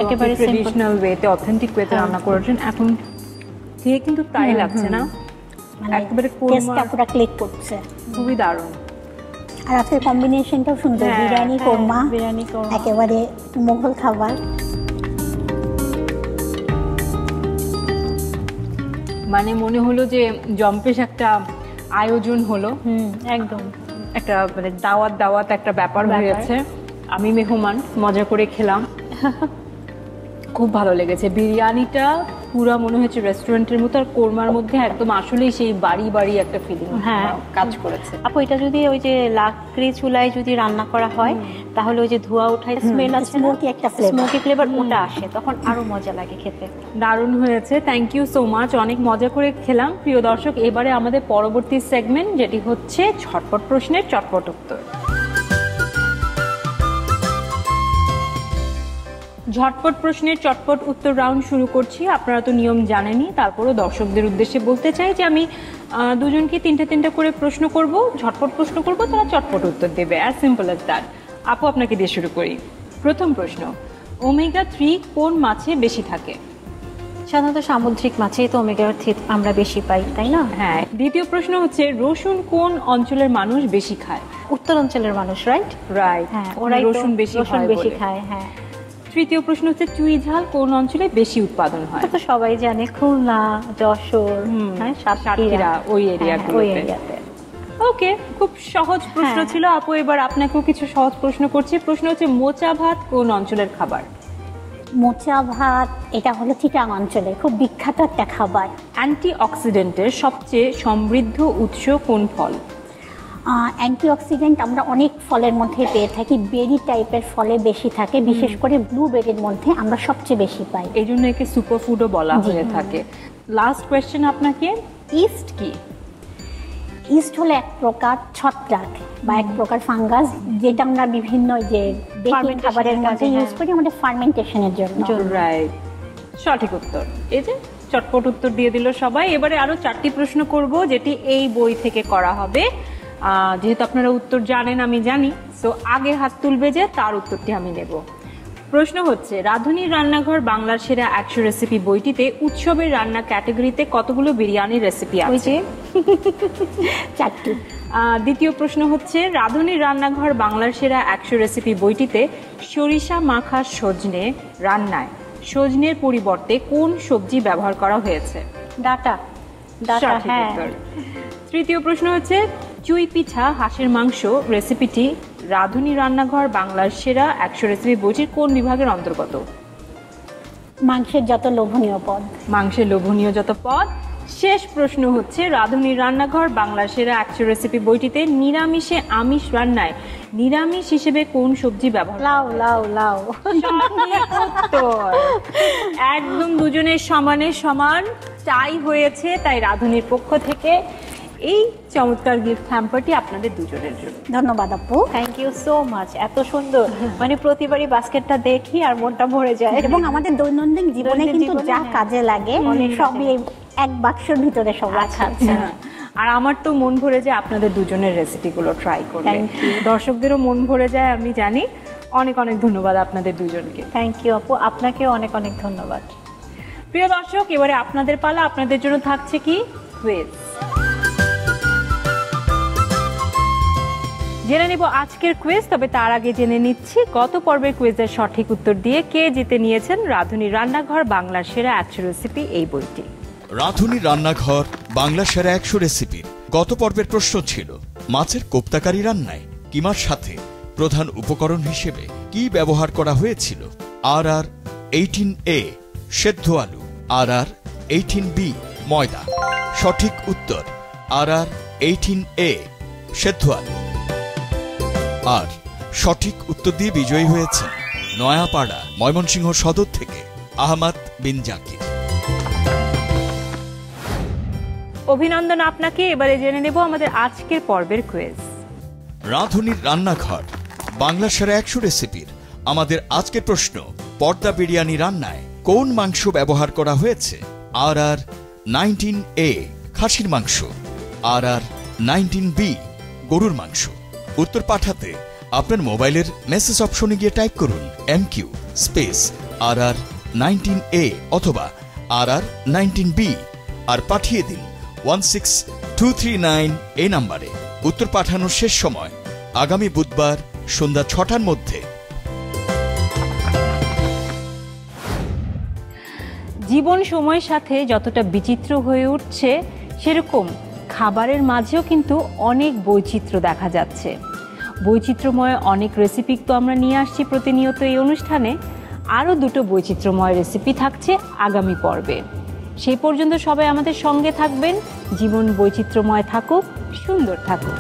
S1: একেবারে ট্রেডিশনাল ওয়েতে, অথেন্টিক ওয়েতে রান্না করেছেন, এখন খেয়ে কিন্তু তাই লাগছে না, একেবারে
S3: টেস্টটা পুরো ক্লিক করছে।
S1: খুবই দারুণ।
S3: আর আজকের কম্বিনেশনটাও সুন্দর, বিরিয়ানি কোরমা,
S5: বিরিয়ানি কোরমা
S3: একেবারে মোগল খাবার।
S1: মানে মনে হলো যে জম্পেশ একটা আয়োজন হলো,
S5: একদম
S1: একটা মানে দাওয়াত একটা ব্যাপার হয়েছে। আমি মেহমান, মজা করে খেলাম, খুব ভালো লেগেছে। বিরিয়ানিটা পুরো মনে হচ্ছে রেস্টুরেন্টের মতো, আর কোরমার মধ্যে একদম আসলেই সেই বাড়ি একটা ফিলিং কাজ করেছে।
S5: আপু, এটা যদি ওই যে লাকড়ি চুলায় যদি রান্না করা হয়, তাহলে ওই যে ধোঁয়া ওঠায় স্মেল আছে,
S3: স্মোকি একটা ফ্লেভার,
S5: স্মোকি ফ্লেভার ওটা আসে, তখন আরো মজা লাগে খেতে।
S1: দারুণ হয়েছে, থ্যাংক ইউ সো মাচ। অনেক মজা করে খেলাম। প্রিয় দর্শক, এবারে আমাদের পরবর্তী সেগমেন্ট, যেটি হচ্ছে ঝটপট প্রশ্নের চটপট উত্তর। ঝটপট প্রশ্নের চটপট উত্তর রাউন্ড শুরু করছি। আপনারা তো নিয়ম জানেনই, তারপরও দর্শকদের উদ্দেশ্যে বলতে চাই যে আমি দুজনকে তিনটা করে প্রশ্ন করব, ঝটপট প্রশ্ন করব, তারা চটপট উত্তর দেবে, অ্যাজ সিম্পল অ্যাজ দ্যাট। আপু, আপনাকে দিয়ে শুরু করি। প্রথম প্রশ্ন, ওমেগা 3 কোন মাছে বেশি থাকে?
S5: সাধারণত সামুদ্রিক মাছেই তো ওমেগা 3 আমরা বেশি পাই, তাই না?
S1: হ্যাঁ। দ্বিতীয় প্রশ্ন হচ্ছে, রসুন কোন অঞ্চলের মানুষ বেশি খায়?
S5: উত্তর অঞ্চলের মানুষ, রাইট?
S1: রাইট,
S5: হ্যাঁ, ওরাই
S1: রসুন বেশি
S5: খায়। হ্যাঁ।
S1: তৃতীয় প্রশ্ন হচ্ছে, চুই ঝাল কোন অঞ্চলে বেশি উৎপাদন হয়?
S5: এটা তো সবাই জানে, খুলনা, যশোর,
S1: সাতক্ষীরা, ওই এরিয়াগুলোতে। ওকে, খুব সহজ প্রশ্ন ছিল আপু। এবার আপনাকেও কিছু সহজ প্রশ্ন করছি। প্রশ্ন হচ্ছে, মোচা ভাত কোন অঞ্চলের খাবার?
S3: মোচা ভাত এটা হলো চিটাং অঞ্চলে খুব বিখ্যাত একটা খাবার।
S1: অ্যান্টিঅক্সিডেন্টের সবচেয়ে সমৃদ্ধ উৎস কোন ফল?
S3: অ্যান্টিঅক্সিডেন্ট আমরা অনেক ফলের মধ্যে পেয়ে থাকি, বেরি টাইপের ফলে বেশি থাকে, বিশেষ করে ব্লুবেরির মধ্যে আমরা সবচেয়ে বেশি পাই,
S1: এই জন্য একে সুপারফুডও বলা হয়ে থাকে। লাস্ট কোয়েশ্চেন আপনাকে, ইস্ট কি?
S3: ইস্ট হলো এক প্রকার ছত্রাক বা এক প্রকার ফাঙ্গাস, যেটা আমরা বিভিন্ন যে বেকিং খাবারের মধ্যে ইউজ করি আমাদের ফার্মেন্টেশনের জন্য।
S1: রাইট, সঠিক উত্তর। এই যে চটপট উত্তর দিয়ে দিল সবাই। এবারে আরো 4টি প্রশ্ন করব, যেটি এই বই থেকে করা হবে। যেহেতু আপনারা উত্তর জানেন, আমি জানি, সো আগে হাত তুলবে যে তার উত্তরটি আমি নেব। প্রশ্ন হচ্ছে, রাঁধুনির রান্নাঘর বাংলার সেরা 100 রেসিপি বইটিতে উৎসবের রান্না ক্যাটাগরিতে কতগুলো বিরিয়ানির রেসিপি আছে?
S3: 4টি।
S1: দ্বিতীয় প্রশ্ন হচ্ছে, রাঁধুনির রান্নাঘর বাংলার সেরা 100 রেসিপি বইটিতে সরিষা মাখা সজনে রান্নায় সজনের পরিবর্তে কোন সবজি ব্যবহার করা হয়েছে?
S5: ডাটা। হ্যাঁ।
S1: তৃতীয় প্রশ্ন হচ্ছে, চুই পিঠা হাঁসের মাংস রেসিপিটি রাঁধুনি রান্নাঘর বাংলার সেরা 100 রেসিপি বইটির কোন বিভাগের অন্তর্গত?
S3: মাংসের যত লোভনীয় পদ।
S1: মাংসের লোভনীয় যত পদ। শেষ প্রশ্ন হচ্ছে, রাঁধুনির রান্নাঘর বাংলার সেরা 100 রেসিপি বইটিতে নিরামিষে আমিষ রান্নায় নিরামিষ হিসেবে কোন সবজি ব্যবহার?
S5: লাউ।
S1: একদম দুজনের সমান টাই হয়েছে, তাই রাঁধুনির পক্ষ থেকে এই চমৎকার গিফট হ্যাম্পারটি আপনাদের দুজনের জন্য।
S3: ধন্যবাদ আপু।
S5: Thank you so much. এত সুন্দর, মানে প্রতিবারই বাস্কেটটা দেখি আর মনটা ভরে যায়।
S3: এবং আমাদের দৈনন্দিন জীবনে কিন্তু যা কাজে লাগে সবই এক বাক্সের ভিতরে সব রাখা আছে।
S1: আর আমার তো মন ভরে যায় আপনাদের দুজনের রেসিপিগুলো ট্রাই করলে। দর্শকদেরও মন ভরে যায়, আমি জানি। অনেক ধন্যবাদ আপনাদের দুজনকে।
S5: থ্যাংক ইউ আপু, আপনাকেও অনেক ধন্যবাদ।
S1: প্রিয় দর্শক, এবারে আপনাদের পালা। আপনাদের জন্য থাকছে কি কুইজ। জেনে নিব আজকের কুইজ, তবে তার আগে জেনে নিচ্ছি গত পর্বের কুইজের সঠিক উত্তর দিয়ে কে জিতে নিয়েছেন রাঁধুনির রান্নাঘর বাংলার সেরা 100 রেসিপি এই বইটি।
S4: রাঁধুনি রান্নাঘর বাংলা সেরা 100 রেসিপির গত পর্বের প্রশ্ন ছিল মাছের কোপ্তাকারি রান্নায় কিমার সাথে প্রধান উপকরণ হিসেবে কি ব্যবহার করা হয়েছিল। RR18A সেদ্ধ আলু, RR18B ময়দা। সঠিক উত্তর RR18A সেদ্ধ আলু। আর সঠিক উত্তর দিয়ে বিজয়ী হয়েছেন নয়াপাড়া ময়মনসিংহ সদর থেকে আহমদ বিন জাকির।
S1: অভিনন্দন আপনাকে। এবারে জেনে নেব আমাদের আজকের পর্বের কুইজ।
S4: রাঁধুনির রান্নাঘর বাংলা সেরা 100 রেসিপির আমাদের আজকের প্রশ্ন, পর্দা বিরিয়ানি রান্নায় কোন মাংস ব্যবহার করা হয়েছে। RR19A খাসির মাংস, RR19B গরুর মাংস। উত্তর পাঠাতে আপনার মোবাইলের মেসেজ অপশনে গিয়ে টাইপ করুন MQ স্পেস RR19A অথবা RR19B আর পাঠিয়ে দিন 16239 এই নম্বরে। উত্তর পাঠানোর শেষ সময় আগামী বুধবার সন্ধ্যা 6টার মধ্যে।
S1: জীবন সময়ের সাথে যতটা বিচিত্র হয়ে উঠছে, সেরকম খাবারের মাঝেও কিন্তু অনেক বৈচিত্র্য দেখা যাচ্ছে। বৈচিত্র্যময় অনেক রেসিপি তো আমরা নিয়ে আসছি প্রতিনিয়ত এই অনুষ্ঠানে। আরও দুটো বৈচিত্র্যময় রেসিপি থাকছে আগামী পর্বে। সেই পর্যন্ত সবাই আমাদের সঙ্গে থাকবেন। জীবন বৈচিত্র্যময় থাকুক, সুন্দর থাকুক।